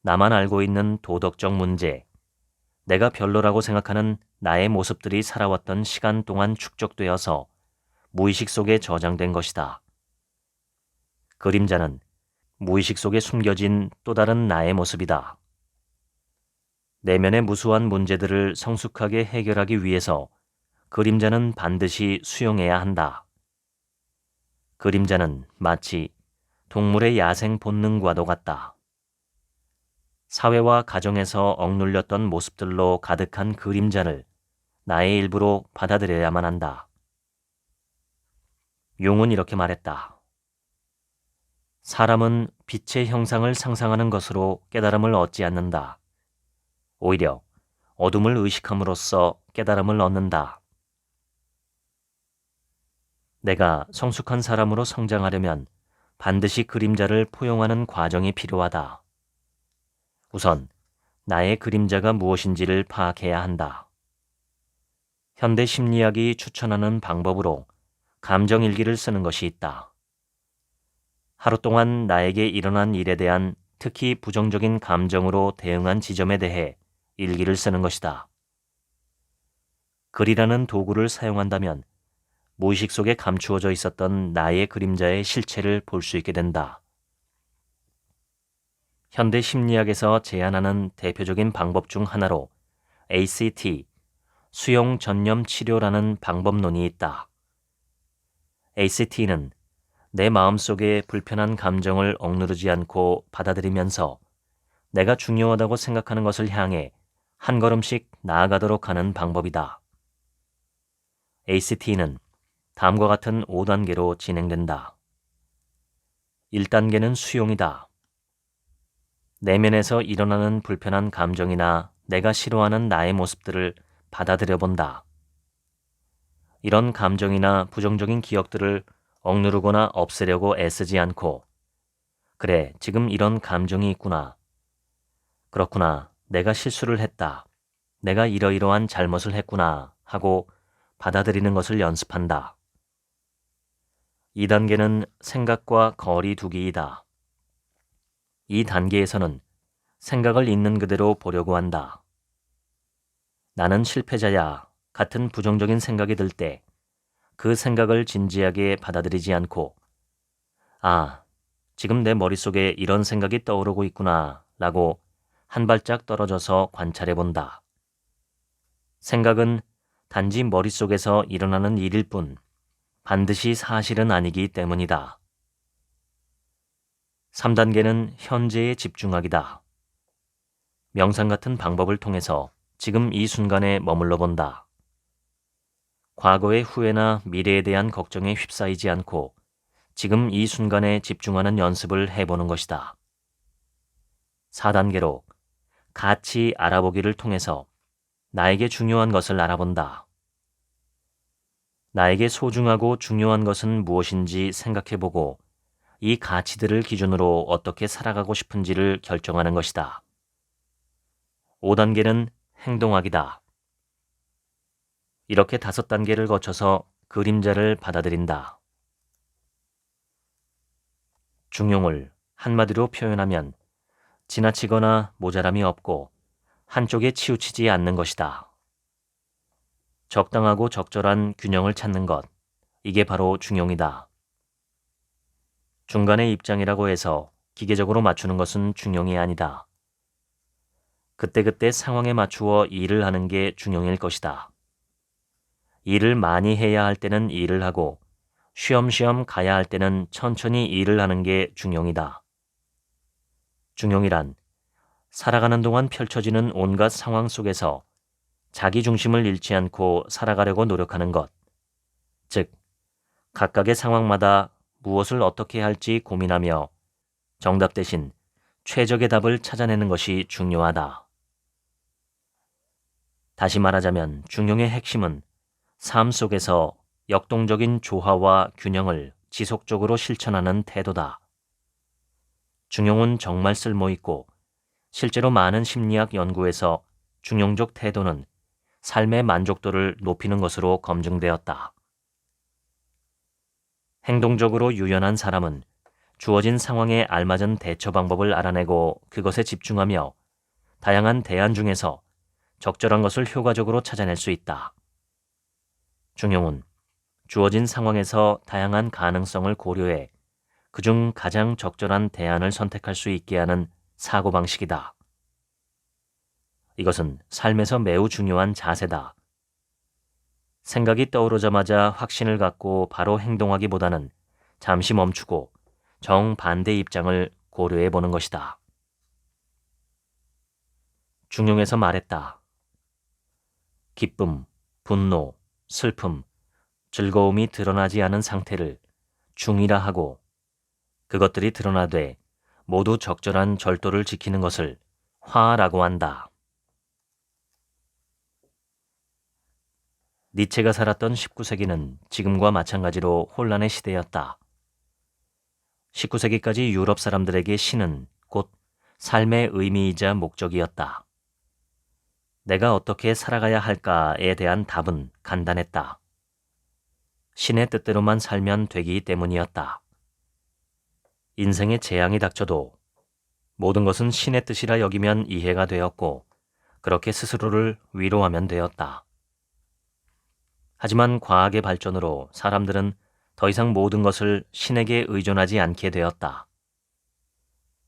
나만 알고 있는 도덕적 문제, 내가 별로라고 생각하는 나의 모습들이 살아왔던 시간 동안 축적되어서 무의식 속에 저장된 것이다. 그림자는 무의식 속에 숨겨진 또 다른 나의 모습이다. 내면의 무수한 문제들을 성숙하게 해결하기 위해서 그림자는 반드시 수용해야 한다. 그림자는 마치 동물의 야생 본능과도 같다. 사회와 가정에서 억눌렸던 모습들로 가득한 그림자를 나의 일부로 받아들여야만 한다. 융은 이렇게 말했다. 사람은 빛의 형상을 상상하는 것으로 깨달음을 얻지 않는다. 오히려 어둠을 의식함으로써 깨달음을 얻는다. 내가 성숙한 사람으로 성장하려면 반드시 그림자를 포용하는 과정이 필요하다. 우선 나의 그림자가 무엇인지를 파악해야 한다. 현대 심리학이 추천하는 방법으로 감정일기를 쓰는 것이 있다. 하루 동안 나에게 일어난 일에 대한 특히 부정적인 감정으로 대응한 지점에 대해 일기를 쓰는 것이다. 글이라는 도구를 사용한다면 무의식 속에 감추어져 있었던 나의 그림자의 실체를 볼 수 있게 된다. 현대 심리학에서 제안하는 대표적인 방법 중 하나로 ACT, 수용 전념 치료라는 방법론이 있다. ACT는 내 마음속에 불편한 감정을 억누르지 않고 받아들이면서 내가 중요하다고 생각하는 것을 향해 한 걸음씩 나아가도록 하는 방법이다. ACT는 다음과 같은 5단계로 진행된다. 1단계는 수용이다. 내면에서 일어나는 불편한 감정이나 내가 싫어하는 나의 모습들을 받아들여 본다. 이런 감정이나 부정적인 기억들을 억누르거나 없애려고 애쓰지 않고, 그래, 지금 이런 감정이 있구나. 그렇구나, 내가 실수를 했다. 내가 이러이러한 잘못을 했구나 하고 받아들이는 것을 연습한다. 2단계는 생각과 거리 두기이다. 이 단계에서는 생각을 있는 그대로 보려고 한다. 나는 실패자야 같은 부정적인 생각이 들 때 그 생각을 진지하게 받아들이지 않고 아, 지금 내 머릿속에 이런 생각이 떠오르고 있구나 라고 한 발짝 떨어져서 관찰해 본다. 생각은 단지 머릿속에서 일어나는 일일 뿐 반드시 사실은 아니기 때문이다. 3단계는 현재에 집중하기다. 명상 같은 방법을 통해서 지금 이 순간에 머물러 본다. 과거의 후회나 미래에 대한 걱정에 휩싸이지 않고 지금 이 순간에 집중하는 연습을 해보는 것이다. 4단계로 가치 알아보기를 통해서 나에게 중요한 것을 알아본다. 나에게 소중하고 중요한 것은 무엇인지 생각해보고 이 가치들을 기준으로 어떻게 살아가고 싶은지를 결정하는 것이다. 5단계는 행동하기다. 이렇게 5단계를 거쳐서 그림자를 받아들인다. 중용을 한마디로 표현하면 지나치거나 모자람이 없고 한쪽에 치우치지 않는 것이다. 적당하고 적절한 균형을 찾는 것, 이게 바로 중용이다. 중간의 입장이라고 해서 기계적으로 맞추는 것은 중용이 아니다. 그때그때 상황에 맞추어 일을 하는 게 중용일 것이다. 일을 많이 해야 할 때는 일을 하고 쉬엄쉬엄 가야 할 때는 천천히 일을 하는 게 중용이다. 중용이란 살아가는 동안 펼쳐지는 온갖 상황 속에서 자기 중심을 잃지 않고 살아가려고 노력하는 것, 즉 각각의 상황마다 무엇을 어떻게 할지 고민하며 정답 대신 최적의 답을 찾아내는 것이 중요하다. 다시 말하자면 중용의 핵심은 삶 속에서 역동적인 조화와 균형을 지속적으로 실천하는 태도다. 중용은 정말 쓸모있고 실제로 많은 심리학 연구에서 중용적 태도는 삶의 만족도를 높이는 것으로 검증되었다. 행동적으로 유연한 사람은 주어진 상황에 알맞은 대처 방법을 알아내고 그것에 집중하며 다양한 대안 중에서 적절한 것을 효과적으로 찾아낼 수 있다. 중용은 주어진 상황에서 다양한 가능성을 고려해 그중 가장 적절한 대안을 선택할 수 있게 하는 사고방식이다. 이것은 삶에서 매우 중요한 자세다. 생각이 떠오르자마자 확신을 갖고 바로 행동하기보다는 잠시 멈추고 정반대 입장을 고려해 보는 것이다. 중용에서 말했다. 기쁨, 분노, 슬픔, 즐거움이 드러나지 않은 상태를 중이라 하고 그것들이 드러나되 모두 적절한 절도를 지키는 것을 화라고 한다. 니체가 살았던 19세기는 지금과 마찬가지로 혼란의 시대였다. 19세기까지 유럽 사람들에게 신은 곧 삶의 의미이자 목적이었다. 내가 어떻게 살아가야 할까에 대한 답은 간단했다. 신의 뜻대로만 살면 되기 때문이었다. 인생에 재앙이 닥쳐도 모든 것은 신의 뜻이라 여기면 이해가 되었고 그렇게 스스로를 위로하면 되었다. 하지만 과학의 발전으로 사람들은 더 이상 모든 것을 신에게 의존하지 않게 되었다.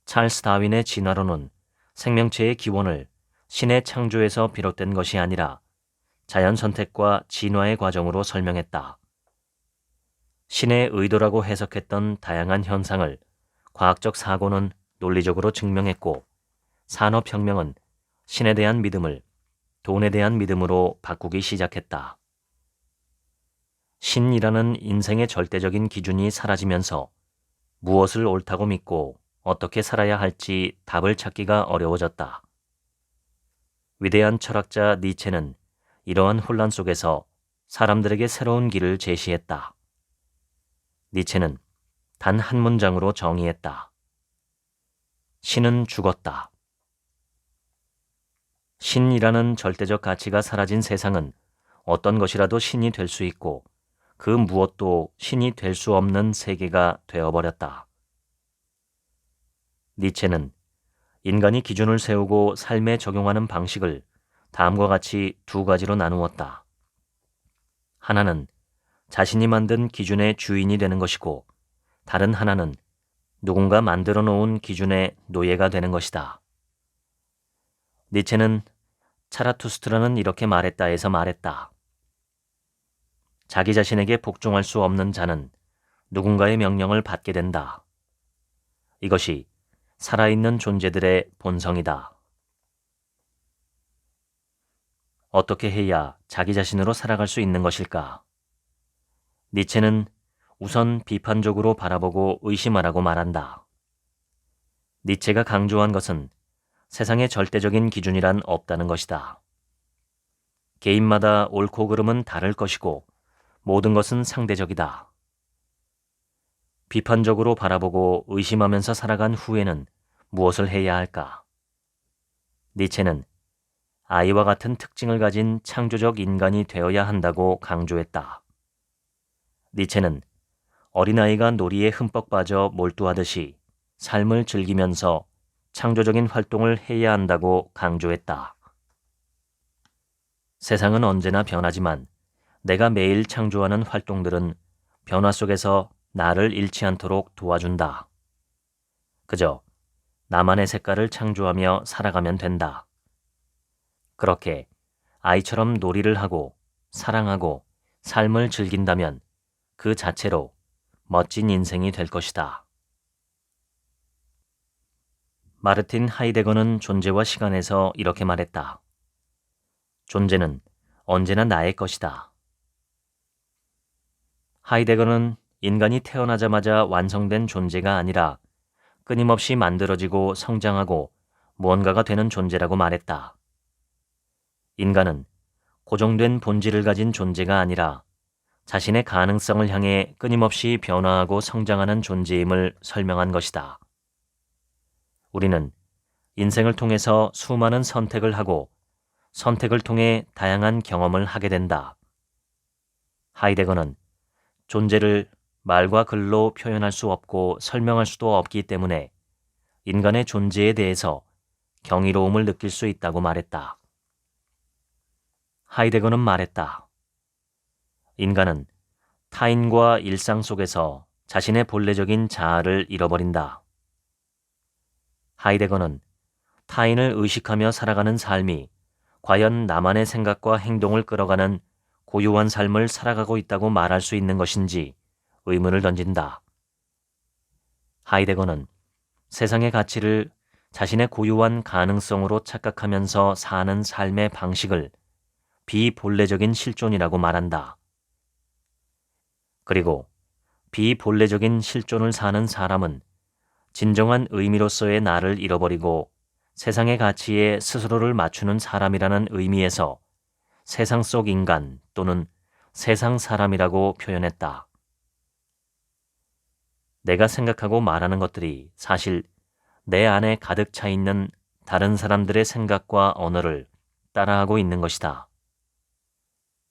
찰스 다윈의 진화론은 생명체의 기원을 신의 창조에서 비롯된 것이 아니라 자연 선택과 진화의 과정으로 설명했다. 신의 의도라고 해석했던 다양한 현상을 과학적 사고는 논리적으로 증명했고, 산업혁명은 신에 대한 믿음을 돈에 대한 믿음으로 바꾸기 시작했다. 신이라는 인생의 절대적인 기준이 사라지면서 무엇을 옳다고 믿고 어떻게 살아야 할지 답을 찾기가 어려워졌다. 위대한 철학자 니체는 이러한 혼란 속에서 사람들에게 새로운 길을 제시했다. 니체는 단 한 문장으로 정의했다. 신은 죽었다. 신이라는 절대적 가치가 사라진 세상은 어떤 것이라도 신이 될 수 있고 그 무엇도 신이 될 수 없는 세계가 되어버렸다. 니체는 인간이 기준을 세우고 삶에 적용하는 방식을 다음과 같이 두 가지로 나누었다. 하나는 자신이 만든 기준의 주인이 되는 것이고, 다른 하나는 누군가 만들어 놓은 기준의 노예가 되는 것이다. 니체는 차라투스트라는 이렇게 말했다에서 말했다. 자기 자신에게 복종할 수 없는 자는 누군가의 명령을 받게 된다. 이것이 살아있는 존재들의 본성이다. 어떻게 해야 자기 자신으로 살아갈 수 있는 것일까? 니체는 우선 비판적으로 바라보고 의심하라고 말한다. 니체가 강조한 것은 세상의 절대적인 기준이란 없다는 것이다. 개인마다 옳고 그름은 다를 것이고 모든 것은 상대적이다. 비판적으로 바라보고 의심하면서 살아간 후에는 무엇을 해야 할까? 니체는 아이와 같은 특징을 가진 창조적 인간이 되어야 한다고 강조했다. 니체는 어린아이가 놀이에 흠뻑 빠져 몰두하듯이 삶을 즐기면서 창조적인 활동을 해야 한다고 강조했다. 세상은 언제나 변하지만 내가 매일 창조하는 활동들은 변화 속에서 나를 잃지 않도록 도와준다. 그저 나만의 색깔을 창조하며 살아가면 된다. 그렇게 아이처럼 놀이를 하고 사랑하고 삶을 즐긴다면 그 자체로 멋진 인생이 될 것이다. 마르틴 하이데거는 존재와 시간에서 이렇게 말했다. 존재는 언제나 나의 것이다. 하이데거는 인간이 태어나자마자 완성된 존재가 아니라 끊임없이 만들어지고 성장하고 무언가가 되는 존재라고 말했다. 인간은 고정된 본질을 가진 존재가 아니라 자신의 가능성을 향해 끊임없이 변화하고 성장하는 존재임을 설명한 것이다. 우리는 인생을 통해서 수많은 선택을 하고 선택을 통해 다양한 경험을 하게 된다. 하이데거는 존재를 말과 글로 표현할 수 없고 설명할 수도 없기 때문에 인간의 존재에 대해서 경이로움을 느낄 수 있다고 말했다. 하이데거는 말했다. 인간은 타인과 일상 속에서 자신의 본래적인 자아를 잃어버린다. 하이데거는 타인을 의식하며 살아가는 삶이 과연 나만의 생각과 행동을 끌어가는 고유한 삶을 살아가고 있다고 말할 수 있는 것인지 의문을 던진다. 하이데거는 세상의 가치를 자신의 고유한 가능성으로 착각하면서 사는 삶의 방식을 비본래적인 실존이라고 말한다. 그리고 비본래적인 실존을 사는 사람은 진정한 의미로서의 나를 잃어버리고 세상의 가치에 스스로를 맞추는 사람이라는 의미에서 세상 속 인간 또는 세상 사람이라고 표현했다. 내가 생각하고 말하는 것들이 사실 내 안에 가득 차 있는 다른 사람들의 생각과 언어를 따라하고 있는 것이다.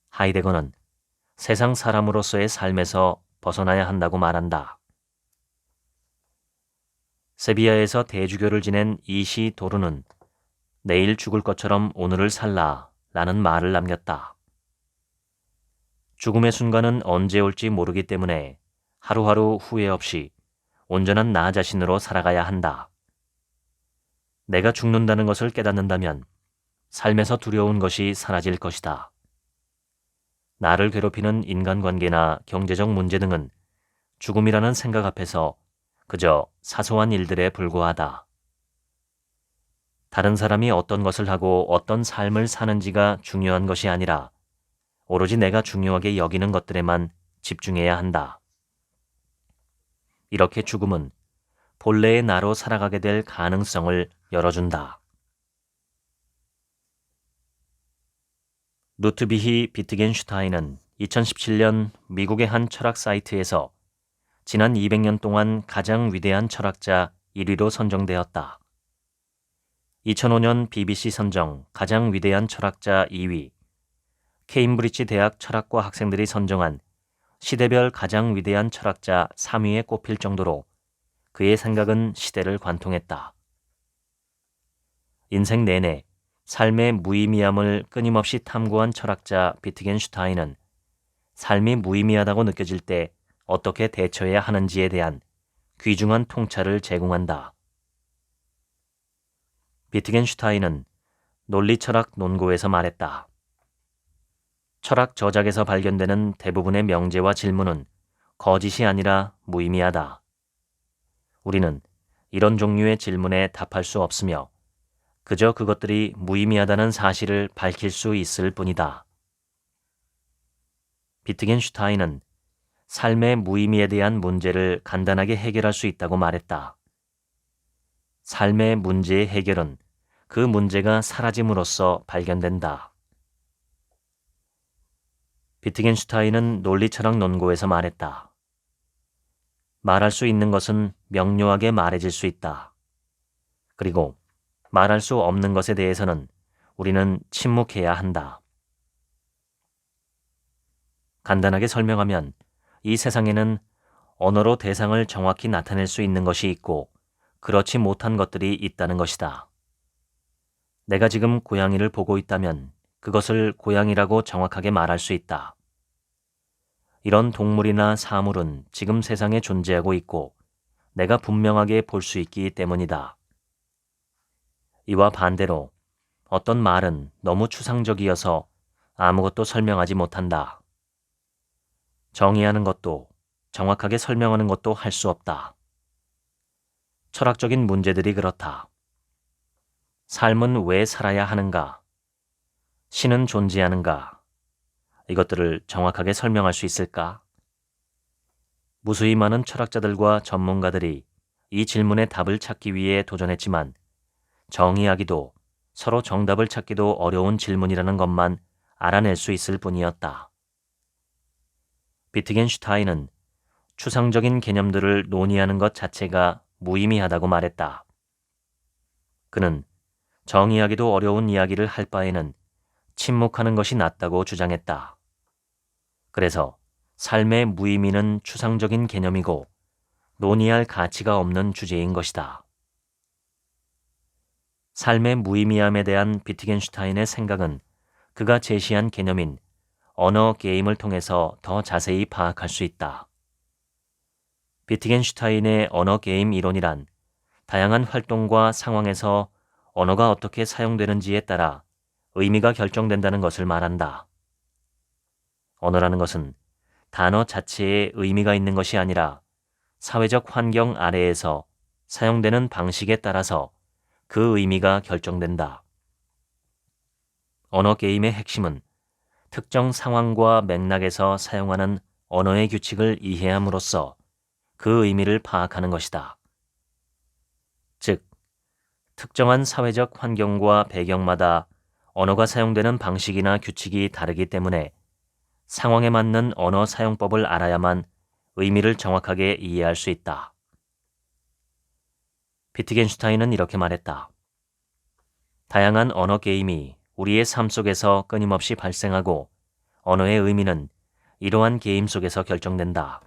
하이데거는 세상 사람으로서의 삶에서 벗어나야 한다고 말한다. 세비야에서 대주교를 지낸 이시 도르는 내일 죽을 것처럼 오늘을 살라 라는 말을 남겼다. 죽음의 순간은 언제 올지 모르기 때문에 하루하루 후회 없이 온전한 나 자신으로 살아가야 한다. 내가 죽는다는 것을 깨닫는다면 삶에서 두려운 것이 사라질 것이다. 나를 괴롭히는 인간관계나 경제적 문제 등은 죽음이라는 생각 앞에서 그저 사소한 일들에 불과하다. 다른 사람이 어떤 것을 하고 어떤 삶을 사는지가 중요한 것이 아니라 오로지 내가 중요하게 여기는 것들에만 집중해야 한다. 이렇게 죽음은 본래의 나로 살아가게 될 가능성을 열어준다. 루트비히 비트겐슈타인은 2017년 미국의 한 철학 사이트에서 지난 200년 동안 가장 위대한 철학자 1위로 선정되었다. 2005년 BBC 선정 가장 위대한 철학자 2위, 케임브리지 대학 철학과 학생들이 선정한 시대별 가장 위대한 철학자 3위에 꼽힐 정도로 그의 생각은 시대를 관통했다. 인생 내내 삶의 무의미함을 끊임없이 탐구한 철학자 비트겐슈타인은 삶이 무의미하다고 느껴질 때 어떻게 대처해야 하는지에 대한 귀중한 통찰을 제공한다. 비트겐슈타인은 논리철학 논고에서 말했다. 철학 저작에서 발견되는 대부분의 명제와 질문은 거짓이 아니라 무의미하다. 우리는 이런 종류의 질문에 답할 수 없으며 그저 그것들이 무의미하다는 사실을 밝힐 수 있을 뿐이다. 비트겐슈타인은 삶의 무의미에 대한 문제를 간단하게 해결할 수 있다고 말했다. 삶의 문제의 해결은 그 문제가 사라짐으로써 발견된다. 비트겐슈타인은 논리철학 논고에서 말했다. 말할 수 있는 것은 명료하게 말해질 수 있다. 그리고 말할 수 없는 것에 대해서는 우리는 침묵해야 한다. 간단하게 설명하면 이 세상에는 언어로 대상을 정확히 나타낼 수 있는 것이 있고 그렇지 못한 것들이 있다는 것이다. 내가 지금 고양이를 보고 있다면 그것을 고양이라고 정확하게 말할 수 있다. 이런 동물이나 사물은 지금 세상에 존재하고 있고 내가 분명하게 볼 수 있기 때문이다. 이와 반대로 어떤 말은 너무 추상적이어서 아무것도 설명하지 못한다. 정의하는 것도 정확하게 설명하는 것도 할 수 없다. 철학적인 문제들이 그렇다. 삶은 왜 살아야 하는가? 신은 존재하는가? 이것들을 정확하게 설명할 수 있을까? 무수히 많은 철학자들과 전문가들이 이 질문에 답을 찾기 위해 도전했지만 정의하기도 서로 정답을 찾기도 어려운 질문이라는 것만 알아낼 수 있을 뿐이었다. 비트겐슈타인은 추상적인 개념들을 논의하는 것 자체가 무의미하다고 말했다. 그는 정의하기도 어려운 이야기를 할 바에는 침묵하는 것이 낫다고 주장했다. 그래서 삶의 무의미는 추상적인 개념이고 논의할 가치가 없는 주제인 것이다. 삶의 무의미함에 대한 비트겐슈타인의 생각은 그가 제시한 개념인 언어 게임을 통해서 더 자세히 파악할 수 있다. 비트겐슈타인의 언어 게임 이론이란 다양한 활동과 상황에서 언어가 어떻게 사용되는지에 따라 의미가 결정된다는 것을 말한다. 언어라는 것은 단어 자체에 의미가 있는 것이 아니라 사회적 환경 아래에서 사용되는 방식에 따라서 그 의미가 결정된다. 언어 게임의 핵심은 특정 상황과 맥락에서 사용하는 언어의 규칙을 이해함으로써 그 의미를 파악하는 것이다. 즉, 특정한 사회적 환경과 배경마다 언어가 사용되는 방식이나 규칙이 다르기 때문에 상황에 맞는 언어 사용법을 알아야만 의미를 정확하게 이해할 수 있다. 비트겐슈타인은 이렇게 말했다. 다양한 언어 게임이 우리의 삶 속에서 끊임없이 발생하고 언어의 의미는 이러한 게임 속에서 결정된다.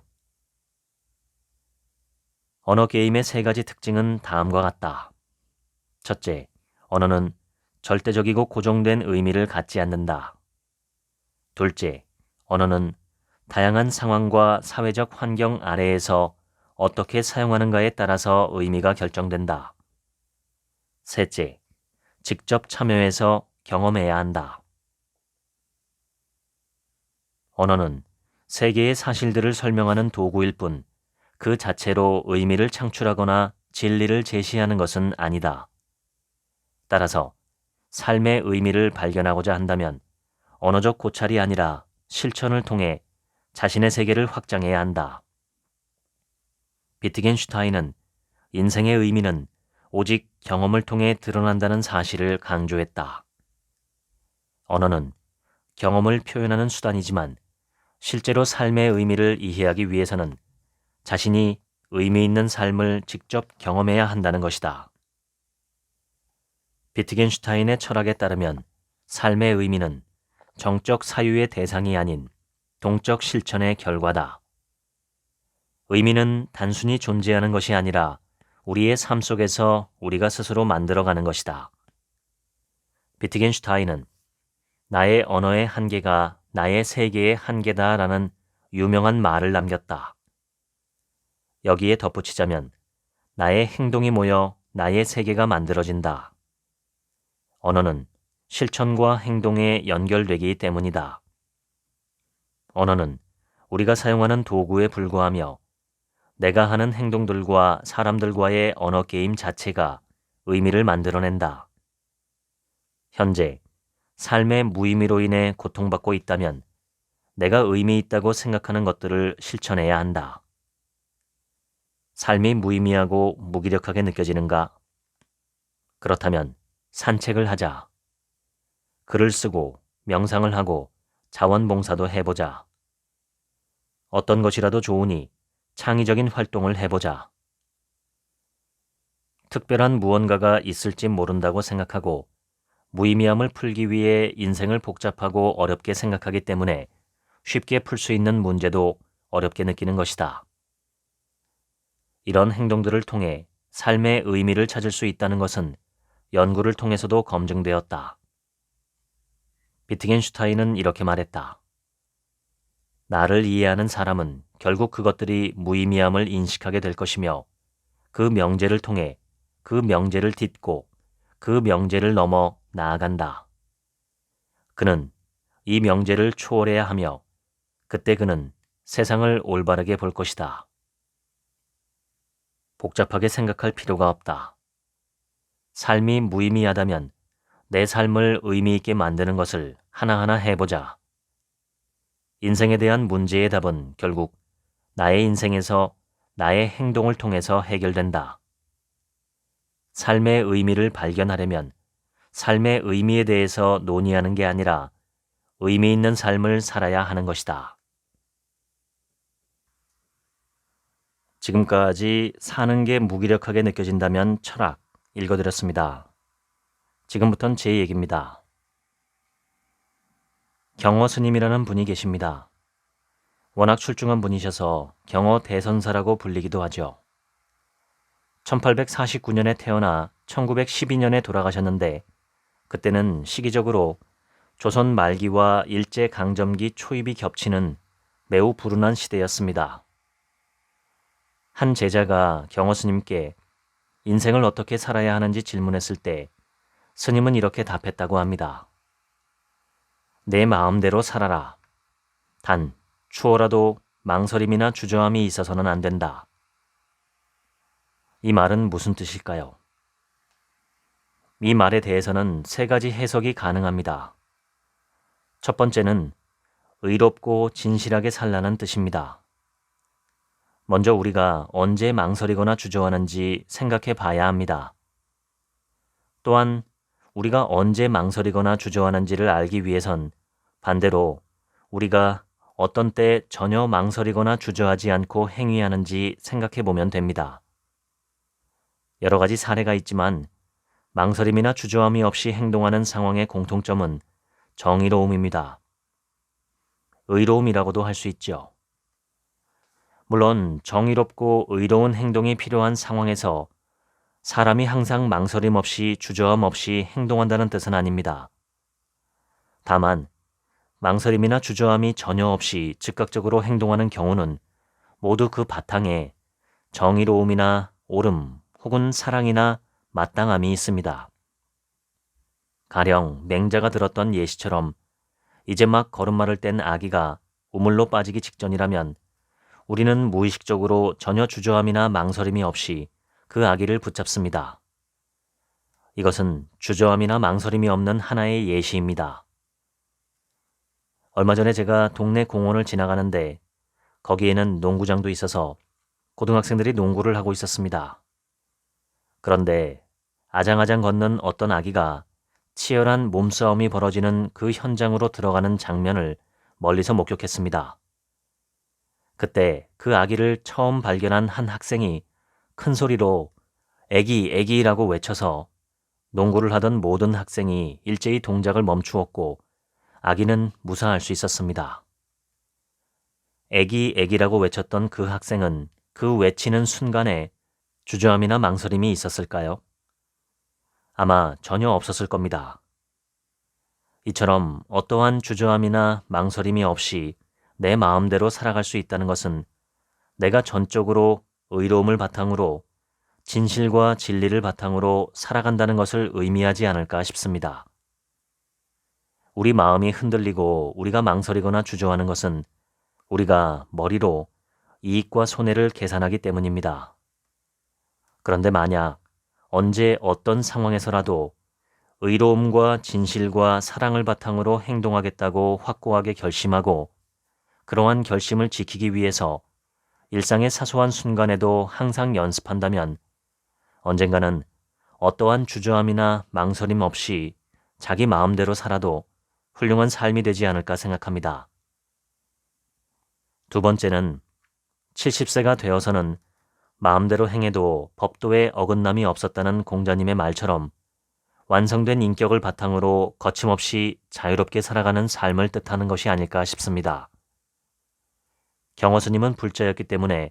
언어 게임의 세 가지 특징은 다음과 같다. 첫째, 언어는 절대적이고 고정된 의미를 갖지 않는다. 둘째, 언어는 다양한 상황과 사회적 환경 아래에서 어떻게 사용하는가에 따라서 의미가 결정된다. 셋째, 직접 참여해서 경험해야 한다. 언어는 세계의 사실들을 설명하는 도구일 뿐 그 자체로 의미를 창출하거나 진리를 제시하는 것은 아니다. 따라서 삶의 의미를 발견하고자 한다면 언어적 고찰이 아니라 실천을 통해 자신의 세계를 확장해야 한다. 비트겐슈타인은 인생의 의미는 오직 경험을 통해 드러난다는 사실을 강조했다. 언어는 경험을 표현하는 수단이지만 실제로 삶의 의미를 이해하기 위해서는 자신이 의미 있는 삶을 직접 경험해야 한다는 것이다. 비트겐슈타인의 철학에 따르면 삶의 의미는 정적 사유의 대상이 아닌 동적 실천의 결과다. 의미는 단순히 존재하는 것이 아니라 우리의 삶 속에서 우리가 스스로 만들어가는 것이다. 비트겐슈타인은 나의 언어의 한계가 나의 세계의 한계다라는 유명한 말을 남겼다. 여기에 덧붙이자면 나의 행동이 모여 나의 세계가 만들어진다. 언어는 실천과 행동에 연결되기 때문이다. 언어는 우리가 사용하는 도구에 불과하며 내가 하는 행동들과 사람들과의 언어 게임 자체가 의미를 만들어낸다. 현재 삶의 무의미로 인해 고통받고 있다면 내가 의미 있다고 생각하는 것들을 실천해야 한다. 삶이 무의미하고 무기력하게 느껴지는가? 그렇다면 산책을 하자. 글을 쓰고 명상을 하고 자원봉사도 해보자. 어떤 것이라도 좋으니 창의적인 활동을 해보자. 특별한 무언가가 있을지 모른다고 생각하고 무의미함을 풀기 위해 인생을 복잡하고 어렵게 생각하기 때문에 쉽게 풀 수 있는 문제도 어렵게 느끼는 것이다. 이런 행동들을 통해 삶의 의미를 찾을 수 있다는 것은 연구를 통해서도 검증되었다. 비트겐슈타인은 이렇게 말했다. 나를 이해하는 사람은 결국 그것들이 무의미함을 인식하게 될 것이며 그 명제를 통해 그 명제를 딛고 그 명제를 넘어 나아간다. 그는 이 명제를 초월해야 하며 그때 그는 세상을 올바르게 볼 것이다. 복잡하게 생각할 필요가 없다. 삶이 무의미하다면 내 삶을 의미 있게 만드는 것을 하나하나 해보자. 인생에 대한 문제의 답은 결국 나의 인생에서 나의 행동을 통해서 해결된다. 삶의 의미를 발견하려면 삶의 의미에 대해서 논의하는 게 아니라 의미 있는 삶을 살아야 하는 것이다. 지금까지 사는 게 무기력하게 느껴진다면 철학 읽어드렸습니다. 지금부턴 제 얘기입니다. 경어 스님이라는 분이 계십니다. 워낙 출중한 분이셔서 경어 대선사라고 불리기도 하죠. 1849년에 태어나 1912년에 돌아가셨는데 그때는 시기적으로 조선 말기와 일제강점기 초입이 겹치는 매우 불운한 시대였습니다. 한 제자가 경어 스님께 인생을 어떻게 살아야 하는지 질문했을 때 스님은 이렇게 답했다고 합니다. 내 마음대로 살아라. 단 추호라도 망설임이나 주저함이 있어서는 안 된다. 이 말은 무슨 뜻일까요? 이 말에 대해서는 세 가지 해석이 가능합니다. 첫 번째는 의롭고 진실하게 살라는 뜻입니다. 먼저 우리가 언제 망설이거나 주저하는지 생각해 봐야 합니다. 또한 우리가 언제 망설이거나 주저하는지를 알기 위해선 반대로 우리가 어떤 때 전혀 망설이거나 주저하지 않고 행위하는지 생각해 보면 됩니다. 여러 가지 사례가 있지만 망설임이나 주저함이 없이 행동하는 상황의 공통점은 정의로움입니다. 의로움이라고도 할 수 있죠. 물론 정의롭고 의로운 행동이 필요한 상황에서 사람이 항상 망설임 없이 주저함 없이 행동한다는 뜻은 아닙니다. 다만 망설임이나 주저함이 전혀 없이 즉각적으로 행동하는 경우는 모두 그 바탕에 정의로움이나 옳음 혹은 사랑이나 마땅함이 있습니다. 가령 맹자가 들었던 예시처럼 이제 막 걸음마를 뗀 아기가 우물로 빠지기 직전이라면 우리는 무의식적으로 전혀 주저함이나 망설임이 없이 그 아기를 붙잡습니다. 이것은 주저함이나 망설임이 없는 하나의 예시입니다. 얼마 전에 제가 동네 공원을 지나가는데 거기에는 농구장도 있어서 고등학생들이 농구를 하고 있었습니다. 그런데 아장아장 걷는 어떤 아기가 치열한 몸싸움이 벌어지는 그 현장으로 들어가는 장면을 멀리서 목격했습니다. 그때 그 아기를 처음 발견한 한 학생이 큰 소리로 애기, 애기라고 외쳐서 농구를 하던 모든 학생이 일제히 동작을 멈추었고 아기는 무사할 수 있었습니다. 애기, 애기라고 외쳤던 그 학생은 그 외치는 순간에 주저함이나 망설임이 있었을까요? 아마 전혀 없었을 겁니다. 이처럼 어떠한 주저함이나 망설임이 없이 내 마음대로 살아갈 수 있다는 것은 내가 전적으로 의로움을 바탕으로 진실과 진리를 바탕으로 살아간다는 것을 의미하지 않을까 싶습니다. 우리 마음이 흔들리고 우리가 망설이거나 주저하는 것은 우리가 머리로 이익과 손해를 계산하기 때문입니다. 그런데 만약 언제 어떤 상황에서라도 의로움과 진실과 사랑을 바탕으로 행동하겠다고 확고하게 결심하고 그러한 결심을 지키기 위해서 일상의 사소한 순간에도 항상 연습한다면 언젠가는 어떠한 주저함이나 망설임 없이 자기 마음대로 살아도 훌륭한 삶이 되지 않을까 생각합니다. 두 번째는 70세가 되어서는 마음대로 행해도 법도에 어긋남이 없었다는 공자님의 말처럼 완성된 인격을 바탕으로 거침없이 자유롭게 살아가는 삶을 뜻하는 것이 아닐까 싶습니다. 경허스님은 불자였기 때문에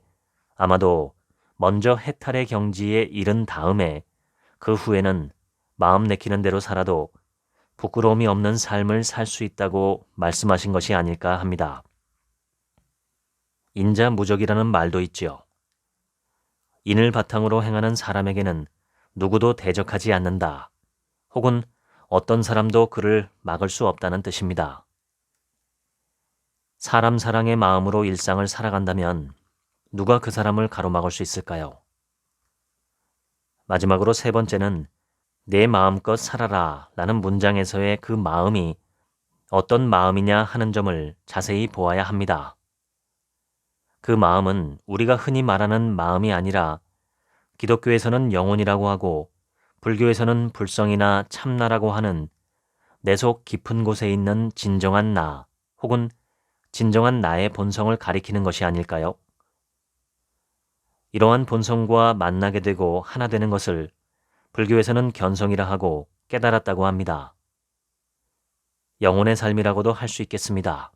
아마도 먼저 해탈의 경지에 이른 다음에 그 후에는 마음 내키는 대로 살아도 부끄러움이 없는 삶을 살 수 있다고 말씀하신 것이 아닐까 합니다. 인자무적이라는 말도 있지요. 인을 바탕으로 행하는 사람에게는 누구도 대적하지 않는다. 혹은 어떤 사람도 그를 막을 수 없다는 뜻입니다. 사람 사랑의 마음으로 일상을 살아간다면 누가 그 사람을 가로막을 수 있을까요? 마지막으로 세 번째는 내 마음껏 살아라 라는 문장에서의 그 마음이 어떤 마음이냐 하는 점을 자세히 보아야 합니다. 그 마음은 우리가 흔히 말하는 마음이 아니라 기독교에서는 영혼이라고 하고 불교에서는 불성이나 참나라고 하는 내 속 깊은 곳에 있는 진정한 나 혹은 진정한 나의 본성을 가리키는 것이 아닐까요? 이러한 본성과 만나게 되고 하나 되는 것을 불교에서는 견성이라 하고 깨달았다고 합니다. 영혼의 삶이라고도 할 수 있겠습니다.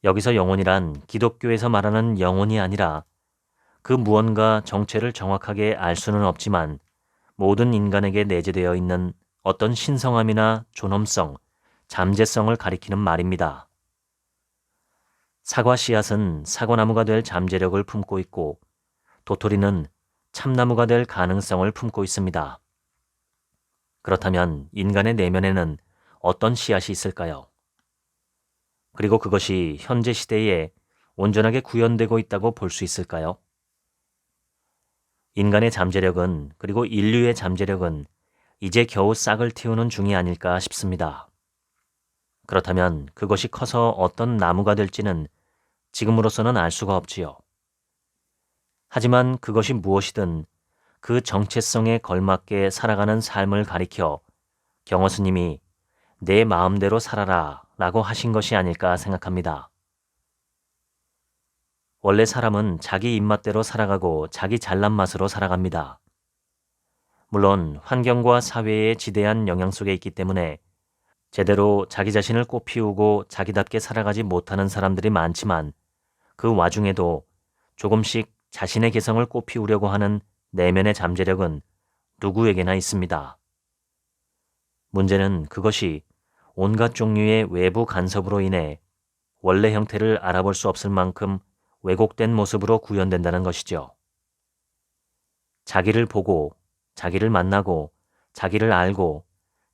여기서 영혼이란 기독교에서 말하는 영혼이 아니라 그 무언가 정체를 정확하게 알 수는 없지만 모든 인간에게 내재되어 있는 어떤 신성함이나 존엄성, 잠재성을 가리키는 말입니다. 사과 씨앗은 사과나무가 될 잠재력을 품고 있고 도토리는 참나무가 될 가능성을 품고 있습니다. 그렇다면 인간의 내면에는 어떤 씨앗이 있을까요? 그리고 그것이 현재 시대에 온전하게 구현되고 있다고 볼 수 있을까요? 인간의 잠재력은 그리고 인류의 잠재력은 이제 겨우 싹을 틔우는 중이 아닐까 싶습니다. 그렇다면 그것이 커서 어떤 나무가 될지는 지금으로서는 알 수가 없지요. 하지만 그것이 무엇이든 그 정체성에 걸맞게 살아가는 삶을 가리켜 경허스님이 내 마음대로 살아라 라고 하신 것이 아닐까 생각합니다. 원래 사람은 자기 입맛대로 살아가고 자기 잘난 맛으로 살아갑니다. 물론 환경과 사회의 지대한 영향 속에 있기 때문에 제대로 자기 자신을 꽃피우고 자기답게 살아가지 못하는 사람들이 많지만 그 와중에도 조금씩 자신의 개성을 꽃피우려고 하는 내면의 잠재력은 누구에게나 있습니다. 문제는 그것이 온갖 종류의 외부 간섭으로 인해 원래 형태를 알아볼 수 없을 만큼 왜곡된 모습으로 구현된다는 것이죠. 자기를 보고, 자기를 만나고, 자기를 알고,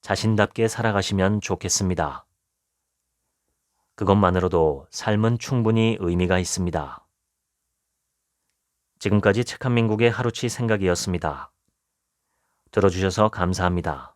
자신답게 살아가시면 좋겠습니다. 그것만으로도 삶은 충분히 의미가 있습니다. 지금까지 책 한 민국의 하루치 생각이었습니다. 들어주셔서 감사합니다.